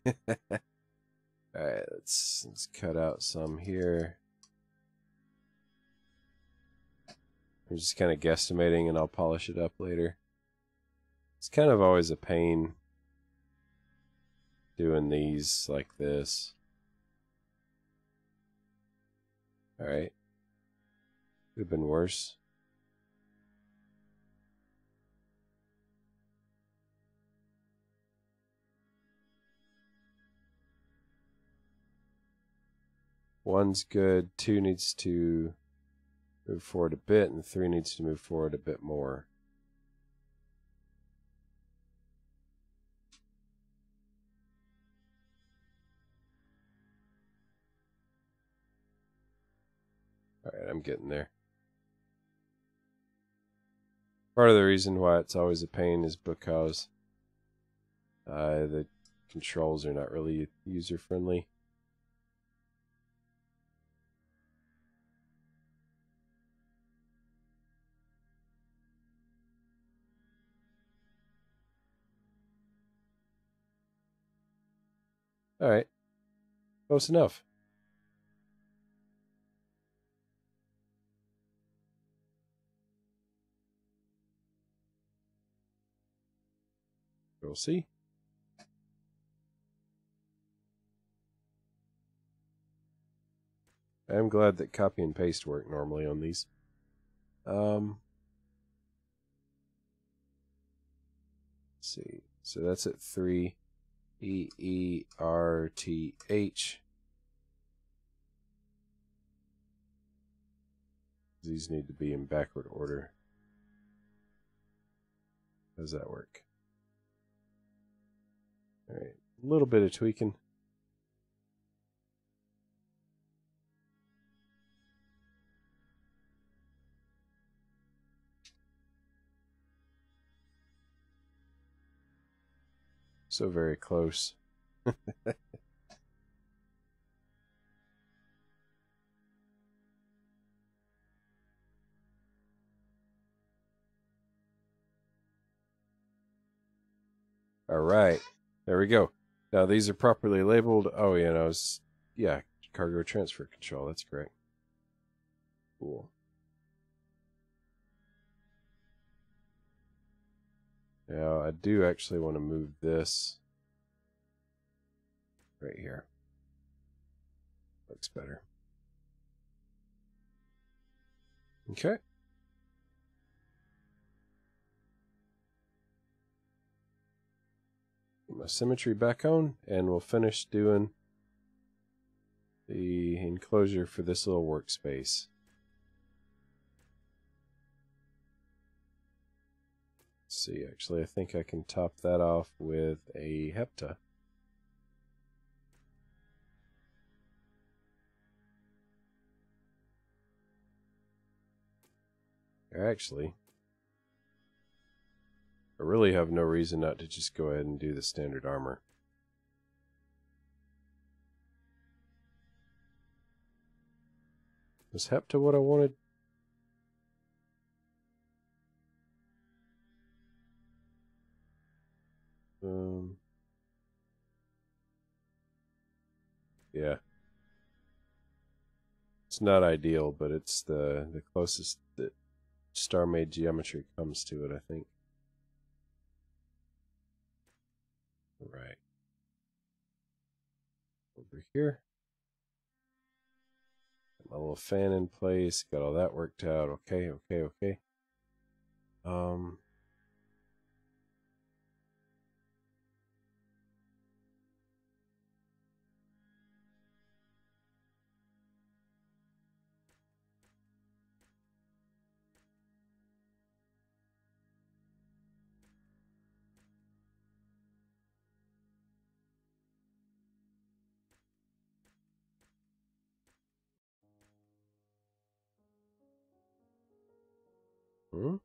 Alright, let's cut out some here. I'm just kind of guesstimating and I'll polish it up later. It's kind of always a pain doing these like this. Alright. Could have been worse. One's good, 2 needs to move forward a bit, and 3 needs to move forward a bit more. Alright, I'm getting there. Part of the reason why it's always a pain is because the controls are not really user-friendly. Alright, close enough. We'll see. I am glad that copy and paste work normally on these. Let's see. So that's at 3. EERTH. These need to be in backward order. How does that work? Alright, a little bit of tweaking. So very close. Alright, there we go. Now these are properly labeled. Oh, yeah, no, yeah, cargo transfer control, that's correct. Cool. Now I do actually want to move this right here. Looks better. Okay. Get my symmetry back on, and we'll finish doing the enclosure for this little workspace. Let's see, actually, I think I can top that off with a hepta. Actually, I really have no reason not to just go ahead and do the standard armor. Was hepta what I wanted? Yeah. It's not ideal, but it's the closest that Starmade geometry comes to it, I think. Right. Over here. my little fan in place. Got all that worked out. Okay, okay, okay. Hmm?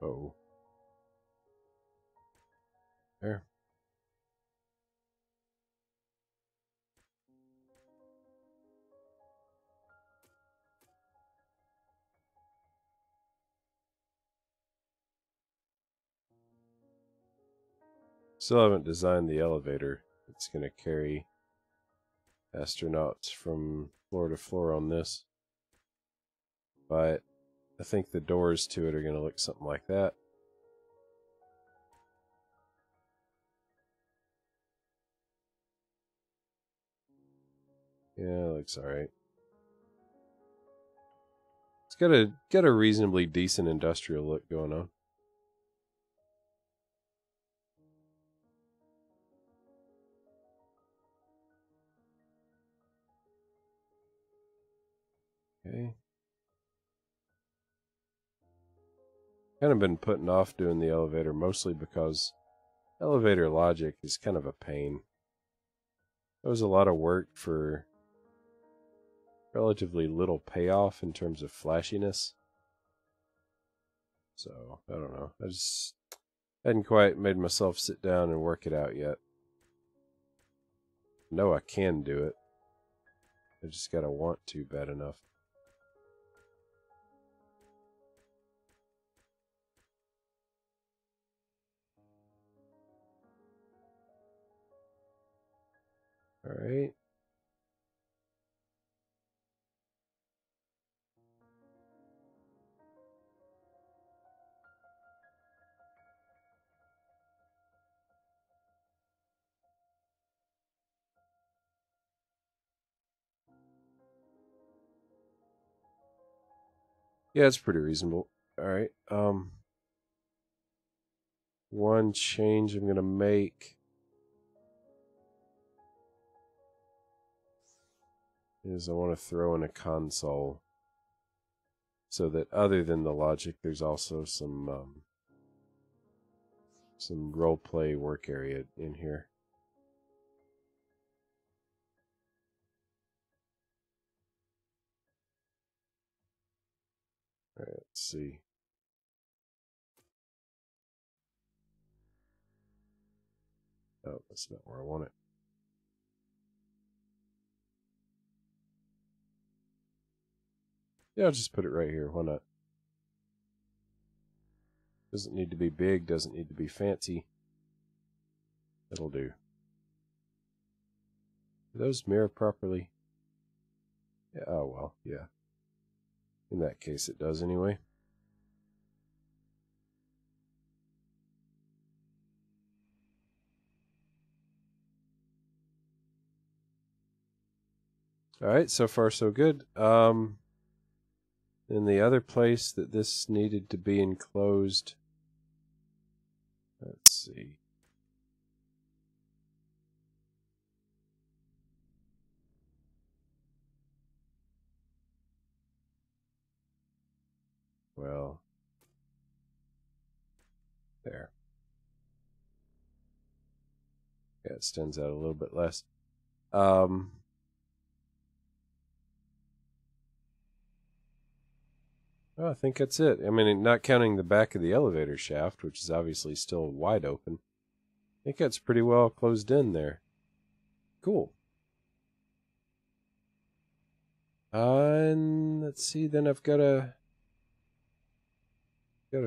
Oh. There. Still haven't designed the elevator. It's going to carry astronauts from floor to floor on this. But I think the doors to it are going to look something like that. Yeah, it looks alright. It's got a reasonably decent industrial look going on. Okay. Kind of been putting off doing the elevator mostly because elevator logic is kind of a pain. It was a lot of work for relatively little payoff in terms of flashiness. So, I don't know. I just hadn't quite made myself sit down and work it out yet. I know I can do it. I just gotta want to bad enough. Alright. Yeah, it's pretty reasonable. Alright, one change I'm gonna make is I want to throw in a console so that other than the logic, there's also some roleplay work area in here. All right, let's see. Oh, that's not where I want it. Yeah, I'll just put it right here. Why not? Doesn't need to be big, doesn't need to be fancy. It'll do. Do those mirror properly? Yeah, oh, well, yeah. In that case, it does anyway. All right, so far so good. In the other place that this needed to be enclosed, let's see. Well, there. Yeah, it stands out a little bit less. Well, I think that's it. I mean, not counting the back of the elevator shaft, which is obviously still wide open. I think that's pretty well closed in there. Cool. And let's see, then I've got to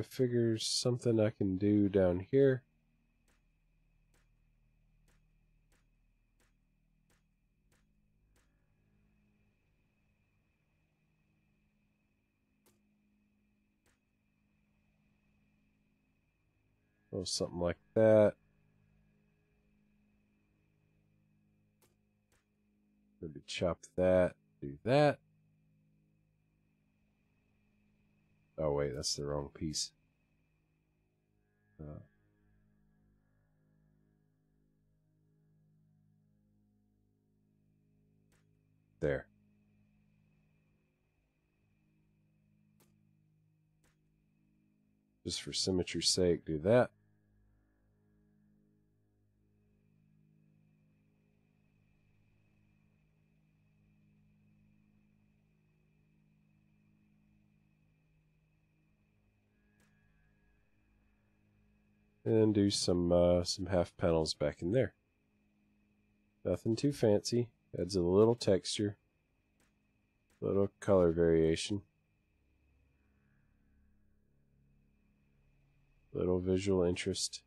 figure something I can do down here. Oh, something like that. Maybe chop that, do that. Oh wait, that's the wrong piece. There. Just for symmetry's sake, do that. And then do some half panels back in there. Nothing too fancy. Adds a little texture, little color variation, little visual interest.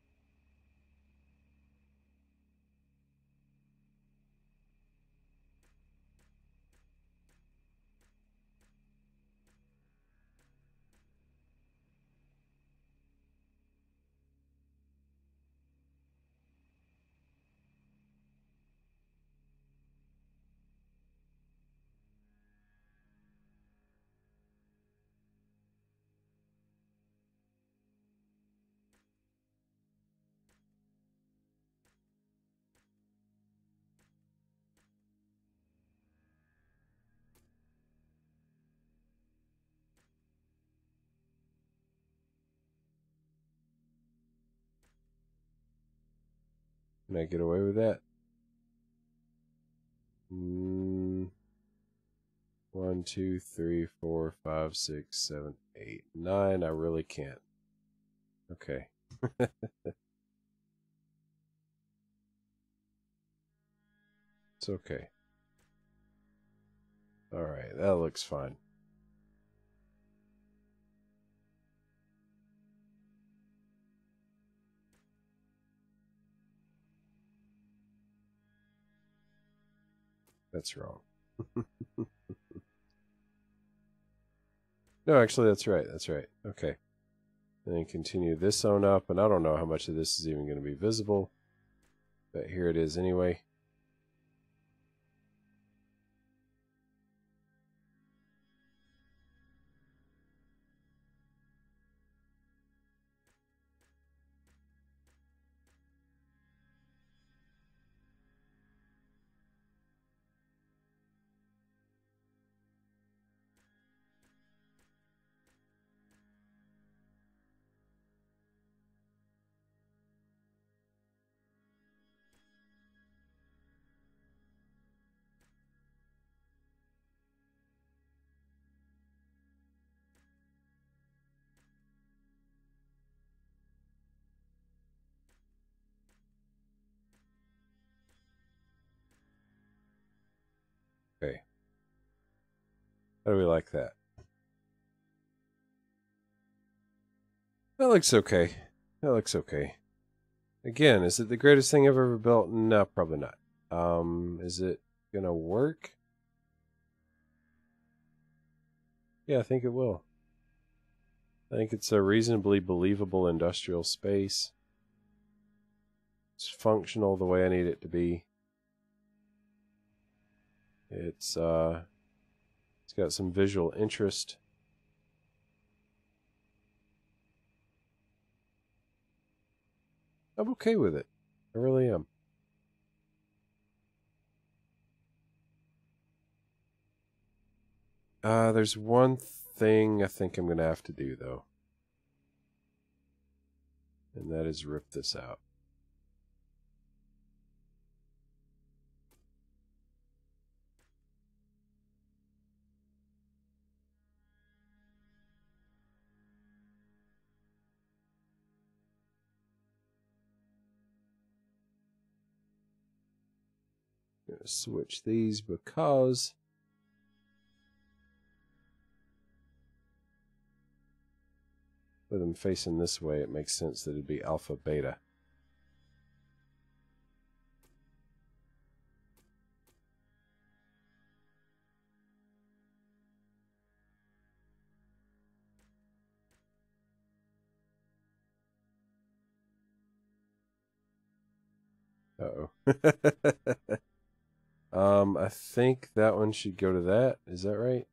Can I get away with that? 1, 2, 3, 4, 5, 6, 7, 8, 9. I really can't. Okay. It's okay. Alright, that looks fine. That's wrong. No, actually, that's right. That's right. Okay. And then continue this on up, and I don't know how much of this is even going to be visible, but here it is anyway. Okay. How do we like that? That looks okay. That looks okay. Again, is it the greatest thing I've ever built? No, probably not. Is it gonna work? Yeah, I think it will. I think it's a reasonably believable industrial space. It's functional the way I need it to be. It's got some visual interest. I'm okay with it. I really am. There's one thing I think I'm gonna have to do though, and that is rip this out. I'm gonna switch these because with them facing this way, it makes sense that it'd be alpha beta. Uh-oh. I think that one should go to that. Is that right?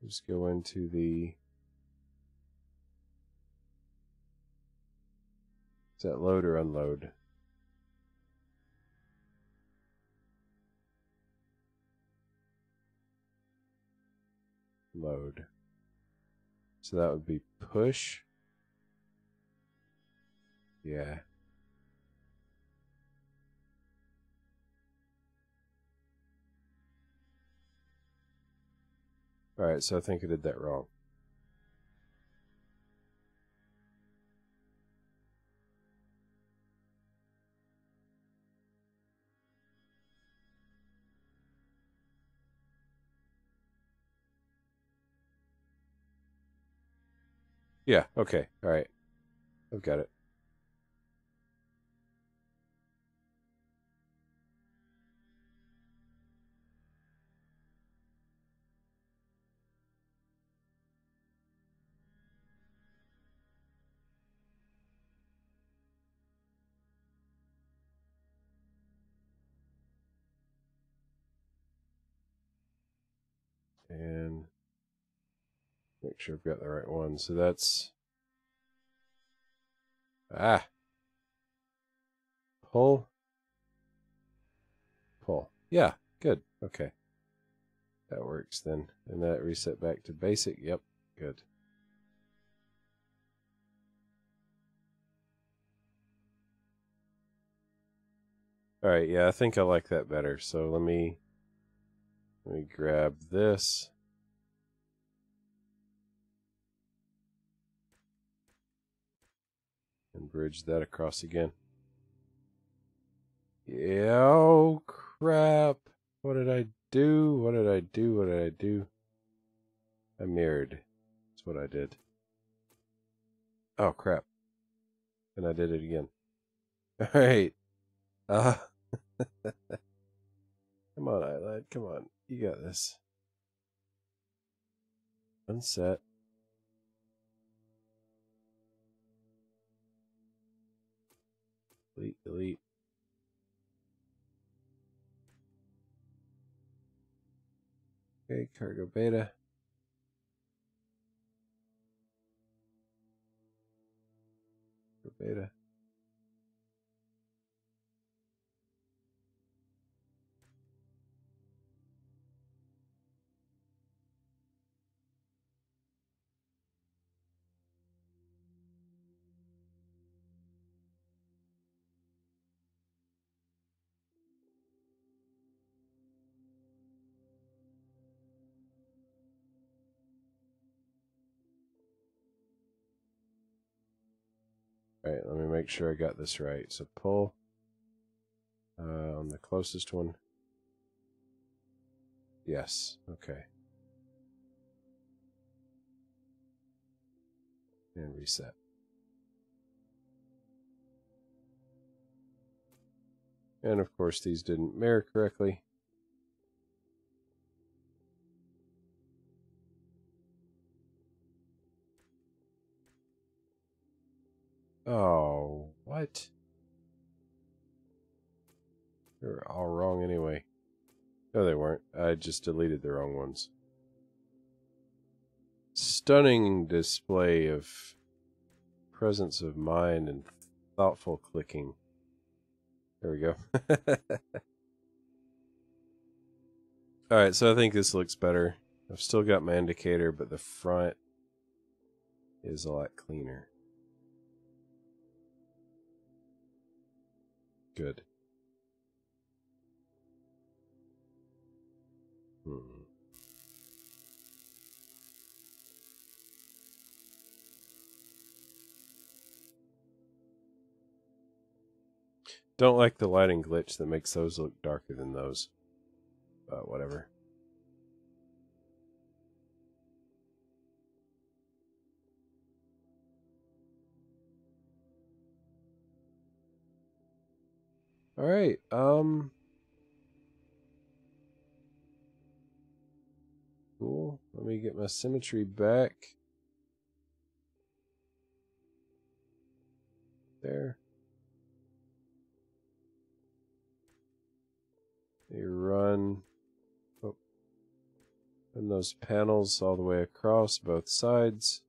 Just go into the... Is that load or unload? Load. So that would be push. Yeah. Alright, so I think I did that wrong. Yeah, okay. Alright. I've got it. And make sure I've got the right one. So that's... Ah! Pull. Pull. Yeah, good. Okay. That works then. And that reset back to basic. Yep, good. Alright, yeah, I think I like that better. So let me grab this. And bridge that across again. Yeah, oh crap. What did I do? What did I do? What did I do? I mirrored. That's what I did. Oh crap. And I did it again. Alright. Come on, Aylad. Come on. You got this. Unset. Delete, delete. Okay, cargo beta. Cargo beta. Alright, let me make sure I got this right. So pull on the closest one. Yes, okay. And reset. And of course these didn't mirror correctly. Oh, what? They're all wrong anyway. No, they weren't. I just deleted the wrong ones. Stunning display of presence of mind and thoughtful clicking. There we go. Alright, so I think this looks better. I've still got my indicator, but the front is a lot cleaner. Good. Don't like the lighting glitch that makes those look darker than those. But whatever. Alright, cool. Let me get my symmetry back. There. You run those panels all the way across both sides.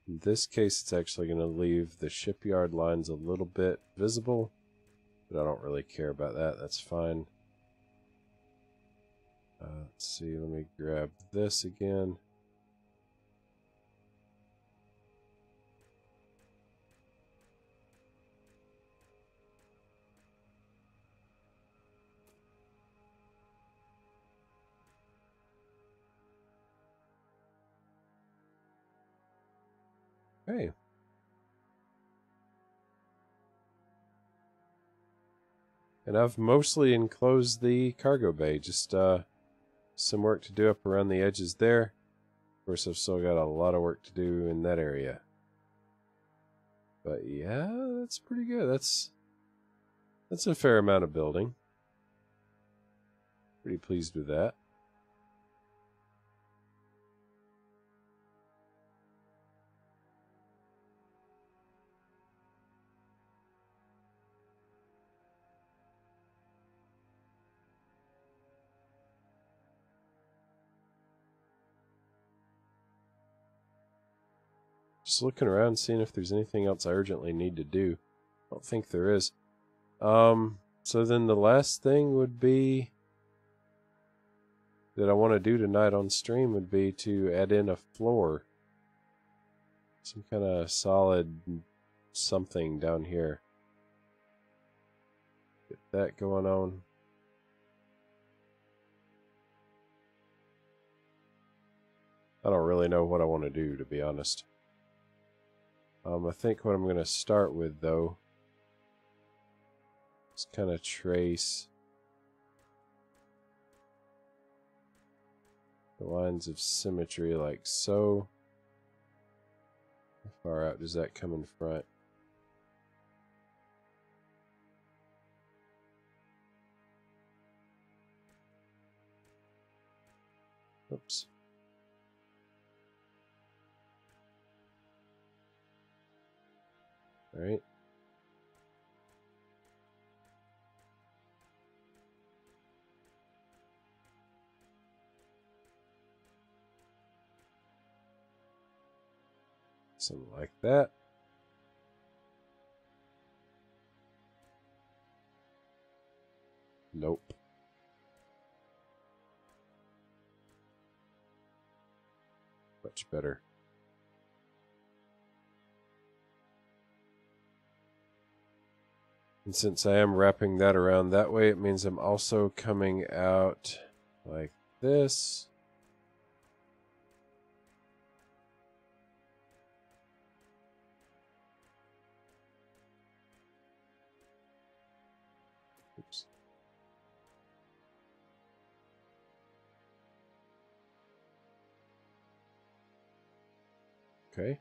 In this case, it's actually going to leave the shipyard lines a little bit visible, but I don't really care about that. That's fine. Let's see, let me grab this again. Okay. And I've mostly enclosed the cargo bay, just some work to do up around the edges there. Of course, I've still got a lot of work to do in that area. But yeah, that's pretty good. That's a fair amount of building. Pretty pleased with that. Just looking around, seeing if there's anything else I urgently need to do. I don't think there is. So then the last thing would be that I want to do tonight on stream would be to add in a floor. Some kind of solid something down here. Get that going on. I don't really know what I want to do, to be honest. I think what I'm going to start with, though, is kind of trace the lines of symmetry like so. How far out does that come in front? Oops. All right. Something like that. Nope. Much better. And since I am wrapping that around that way, it means I'm also coming out like this. Oops. Okay.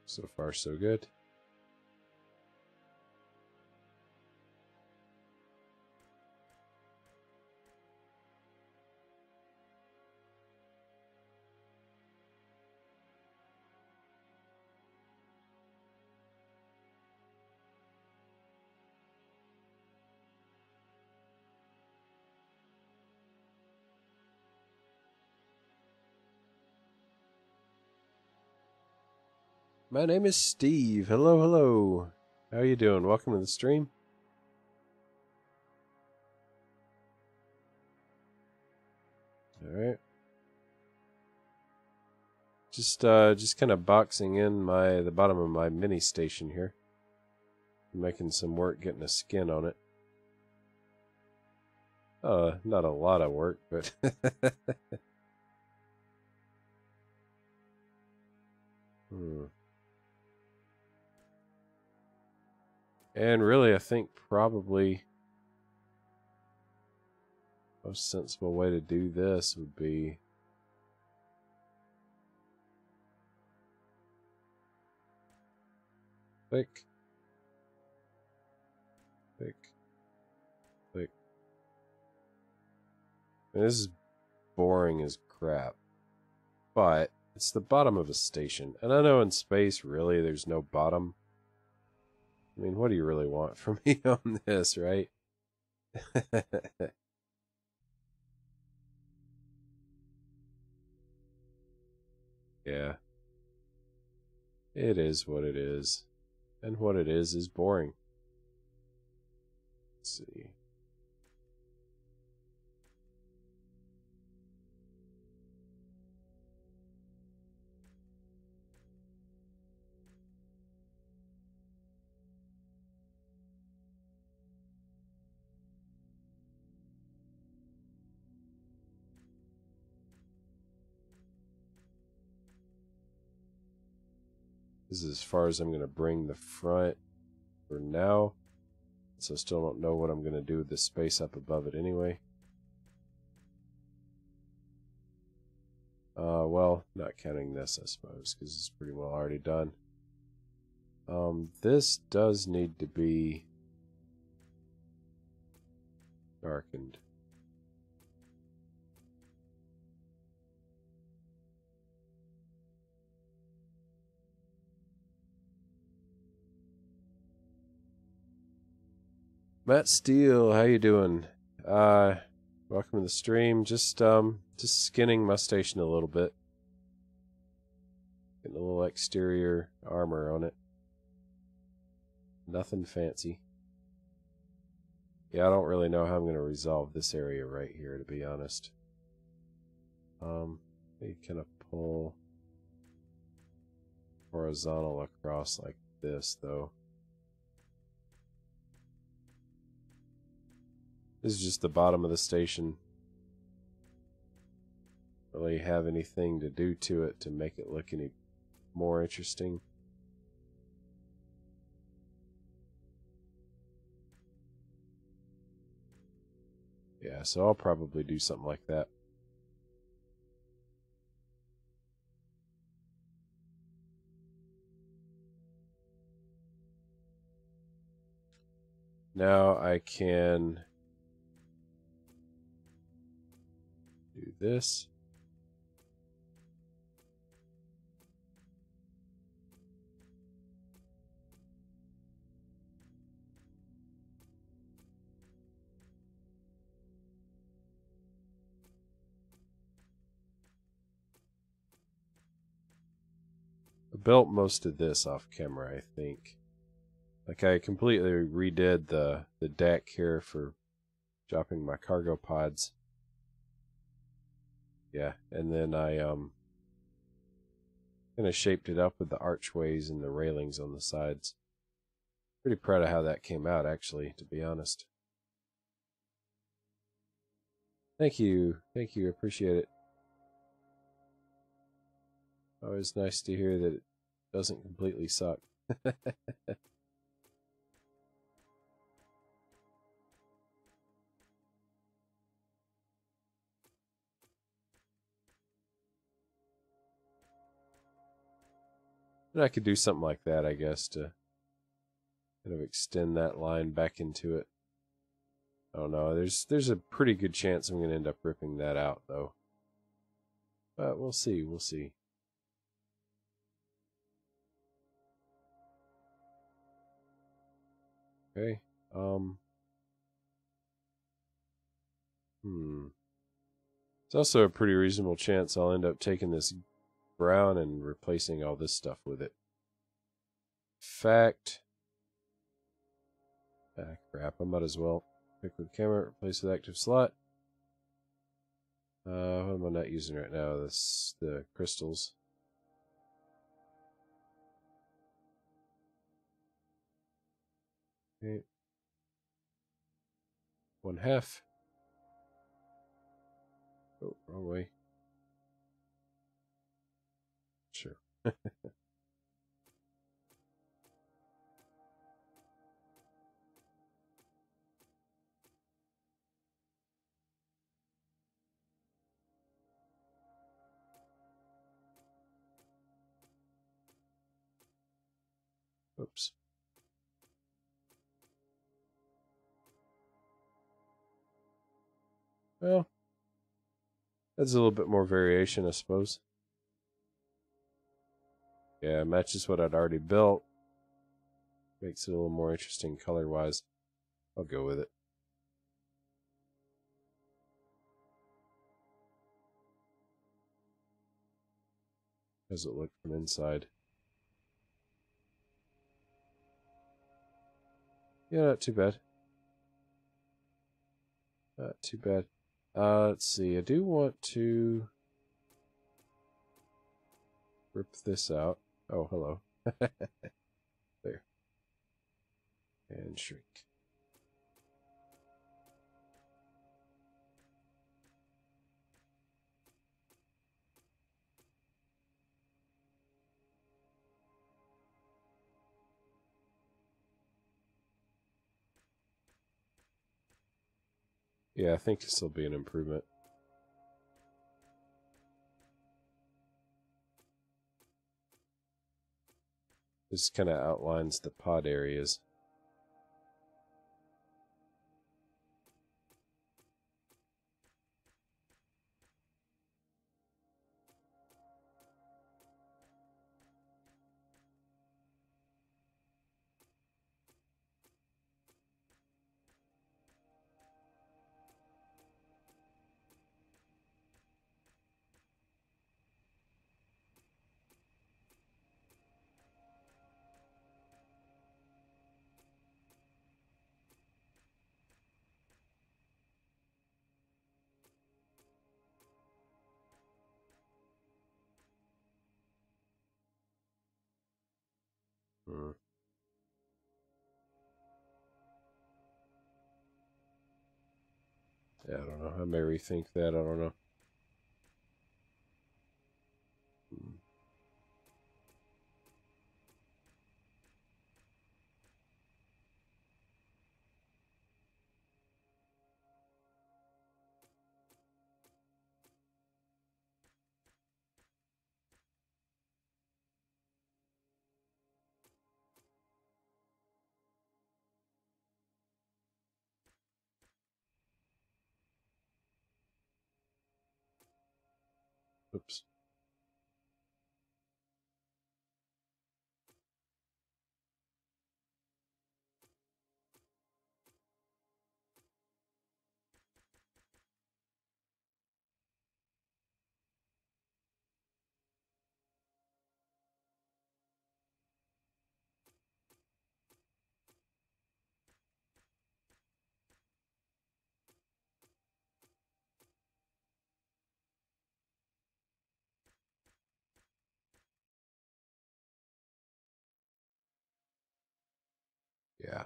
So far, so good. My name is Steve. Hello, hello. How you doing? Welcome to the stream. All right. Just kind of boxing in the bottom of my mini station here. Making some work getting a skin on it. Not a lot of work, but And really, I think probably most sensible way to do this would be click, click, click. And this is boring as crap, but it's the bottom of a station. And I know in space, really, there's no bottom. I mean, what do you really want from me on this, right? Yeah. It is what it is. And what it is boring. Let's see. This is as far as I'm going to bring the front for now. So I still don't know what I'm going to do with the space up above it anyway. Well, not counting this, I suppose, because it's pretty well already done. This does need to be darkened. Matt Steele, how you doing? Welcome to the stream. Just skinning my station a little bit. Getting a little exterior armor on it. Nothing fancy. Yeah, I don't really know how I'm going to resolve this area right here, to be honest. You kind of pull horizontal across like this, though. This is just the bottom of the station. Really have anything to do to it to make it look any more interesting. Yeah, so I'll probably do something like that. Now I can do this. I built most of this off camera, I think. Like I completely redid the deck here for dropping my cargo pods. Yeah, and then I kind of shaped it up with the archways and the railings on the sides. Pretty proud of how that came out, actually, to be honest. Thank you, appreciate it. Always nice to hear that it doesn't completely suck. And I could do something like that, I guess, to kind of extend that line back into it. I don't know. There's a pretty good chance I'm going to end up ripping that out, though. But we'll see. We'll see. Okay. It's also a pretty reasonable chance I'll end up taking this brown and replacing all this stuff with it. fact. Ah, crap, I might as well. Pick with camera, replace with active slot. What am I not using right now? This the crystals. Okay. 1/2. Oh, wrong way. Sure. Oops. Well, that's a little bit more variation, I suppose. Yeah, matches what I'd already built. Makes it a little more interesting color-wise. I'll go with it. How does it look from inside? Yeah, not too bad. Not too bad. Let's see. I do want to rip this out. Oh, hello. There. And shrink. Yeah, I think this will be an improvement. This kind of outlines the pod areas. Hmm. Yeah, I don't know. I may rethink that. I don't know. Hmm. Oops. Yeah.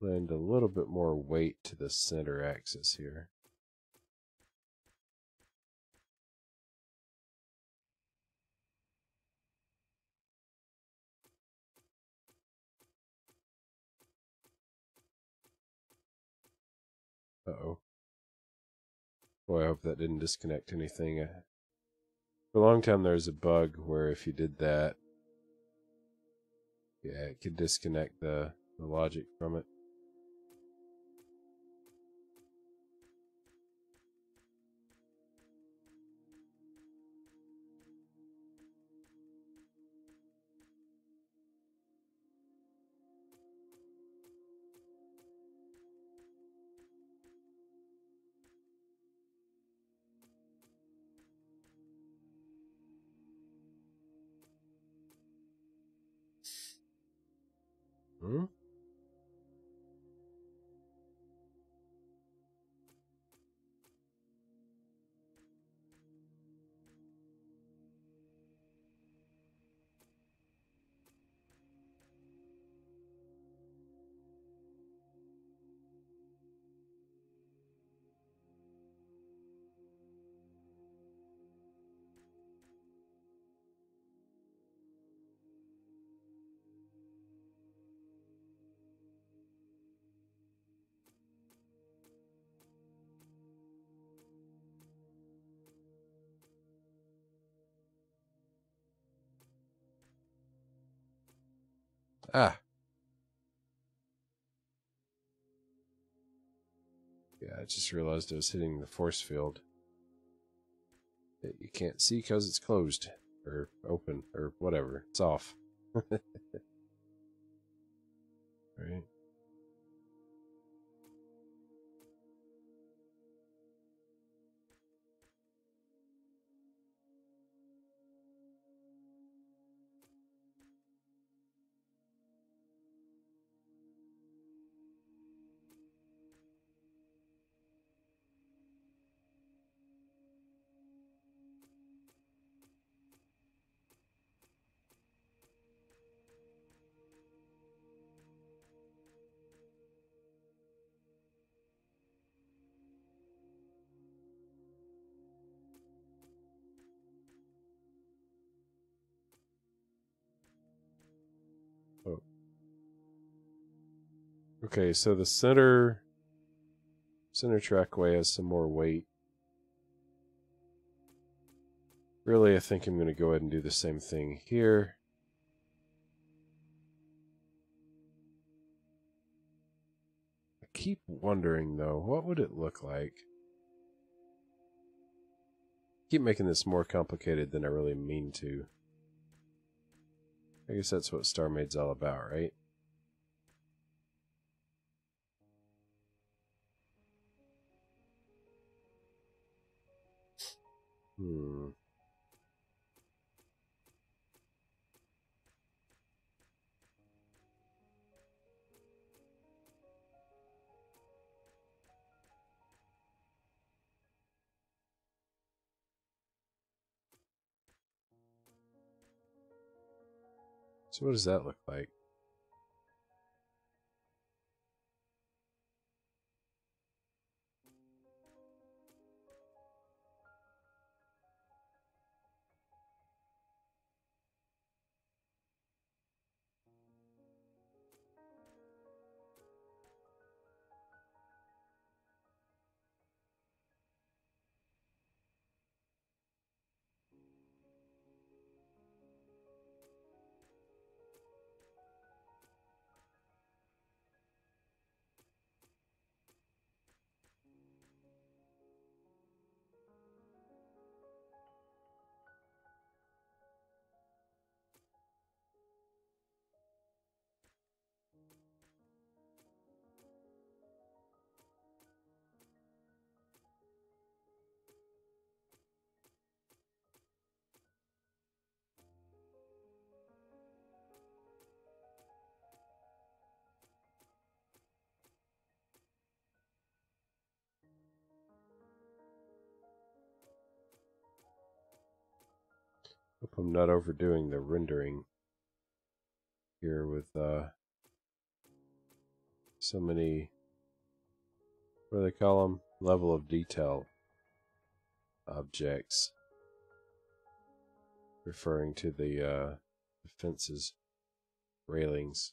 Lend a little bit more weight to the center axis here. Uh-oh. Boy, I hope that didn't disconnect anything. For a long time there was a bug where if you did that, yeah, it could disconnect the logic from it. Hmm? Ah. Yeah, I just realized I was hitting the force field that you can't see because it's closed or open or whatever. It's off. Right. Oh. Okay, so the center trackway has some more weight. Really, I think I'm going to go ahead and do the same thing here. I keep wondering, though, what would it look like? I keep making this more complicated than I really mean to. I guess that's what Starmade's all about, right? Hmm. So what does that look like? Hope I'm not overdoing the rendering here with so many, what do they call them? Level of detail objects, referring to the fences, railings,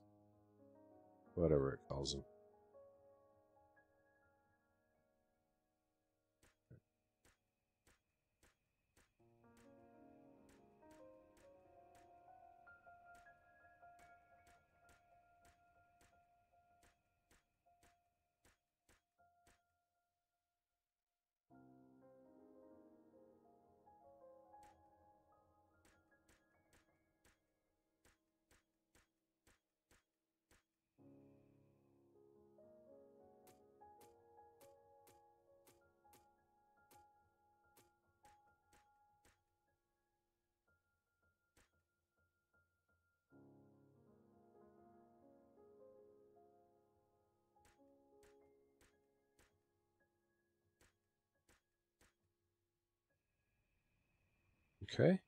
whatever it calls them. Okay.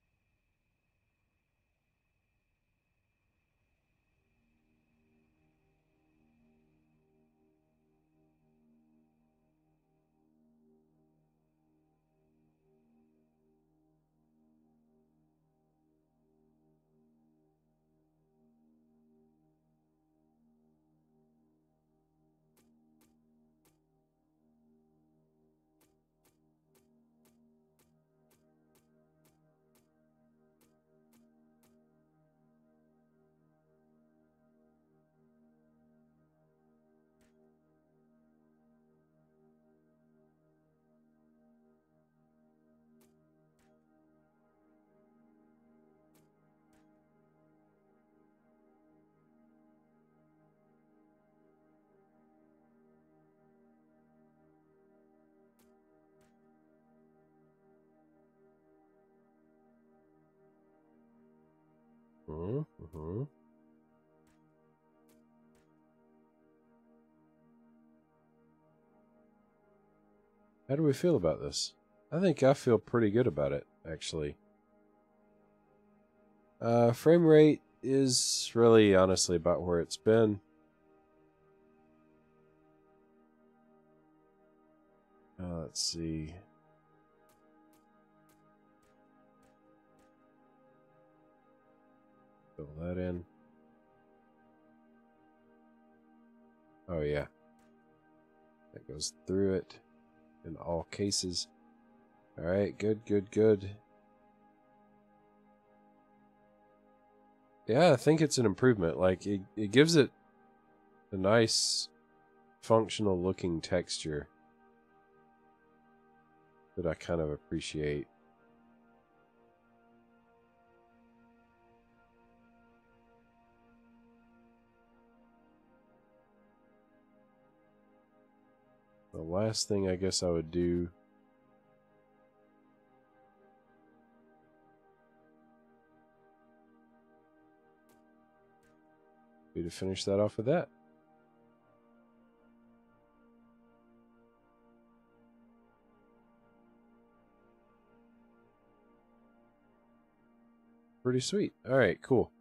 Mm-hmm. How do we feel about this? I think I feel pretty good about it, actually. Frame rate is really honestly about where it's been. Let's see. Fill that in. Oh yeah. That goes through it in all cases. Alright, good, good, good. Yeah, I think it's an improvement. Like, it gives it a nice, functional looking texture that I kind of appreciate. The last thing I guess I would do be to finish that off with that. Pretty sweet. Alright, cool.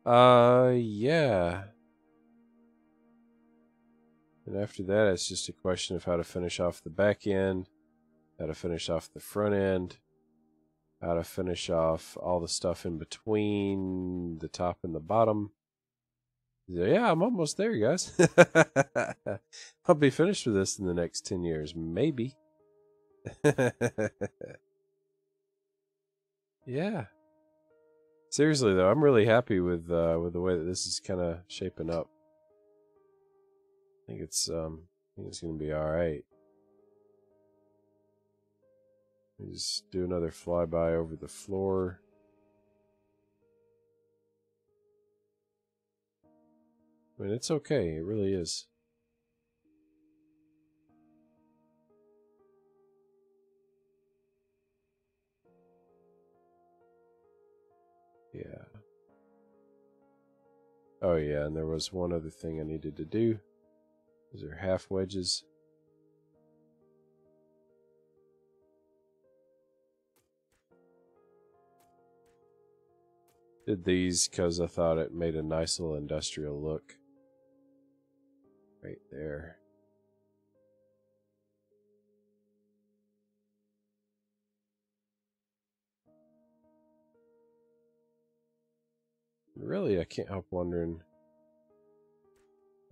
Yeah. And after that, it's just a question of how to finish off the back end, how to finish off the front end, how to finish off all the stuff in between the top and the bottom. Yeah, I'm almost there, guys. I'll be finished with this in the next 10 years, maybe. Yeah. Seriously though, I'm really happy with the way that this is kind of shaping up. I think it's gonna be all right. Just do another flyby over the floor. I mean, it's okay. It really is. Yeah. Oh yeah, and there was one other thing I needed to do. Those are half wedges. Did these because I thought it made a nice little industrial look. Right there. Really, I can't help wondering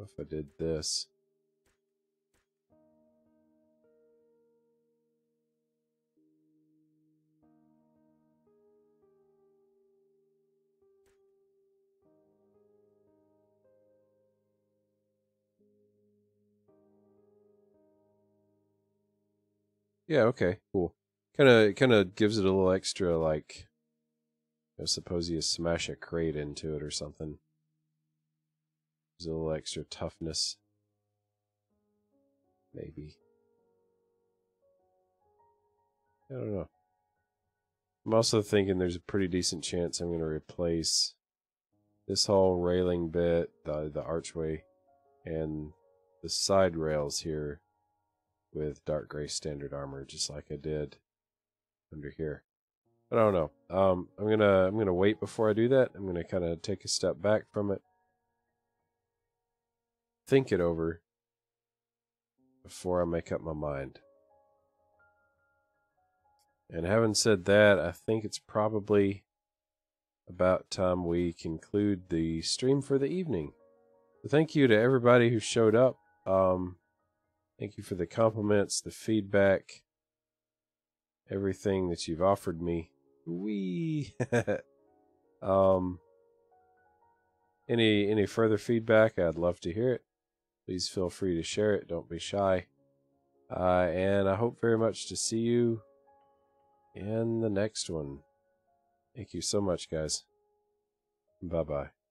if I did this. Yeah, okay, cool. Kind of gives it a little extra, like, I suppose you smash a crate into it or something. There's a little extra toughness. Maybe. I don't know. I'm also thinking there's a pretty decent chance I'm going to replace this whole railing bit, the archway, and the side rails here with dark gray standard armor, just like I did under here. But I don't know. I'm gonna wait before I do that. I'm gonna kind of take a step back from it, think it over before I make up my mind. And having said that, I think it's probably about time we conclude the stream for the evening. So thank you to everybody who showed up. Thank you for the compliments, the feedback, everything that you've offered me. Wee. Any further feedback, I'd love to hear it. Please feel free to share it. Don't be shy. And I hope very much to see you in the next one. Thank you so much, guys. Bye-bye.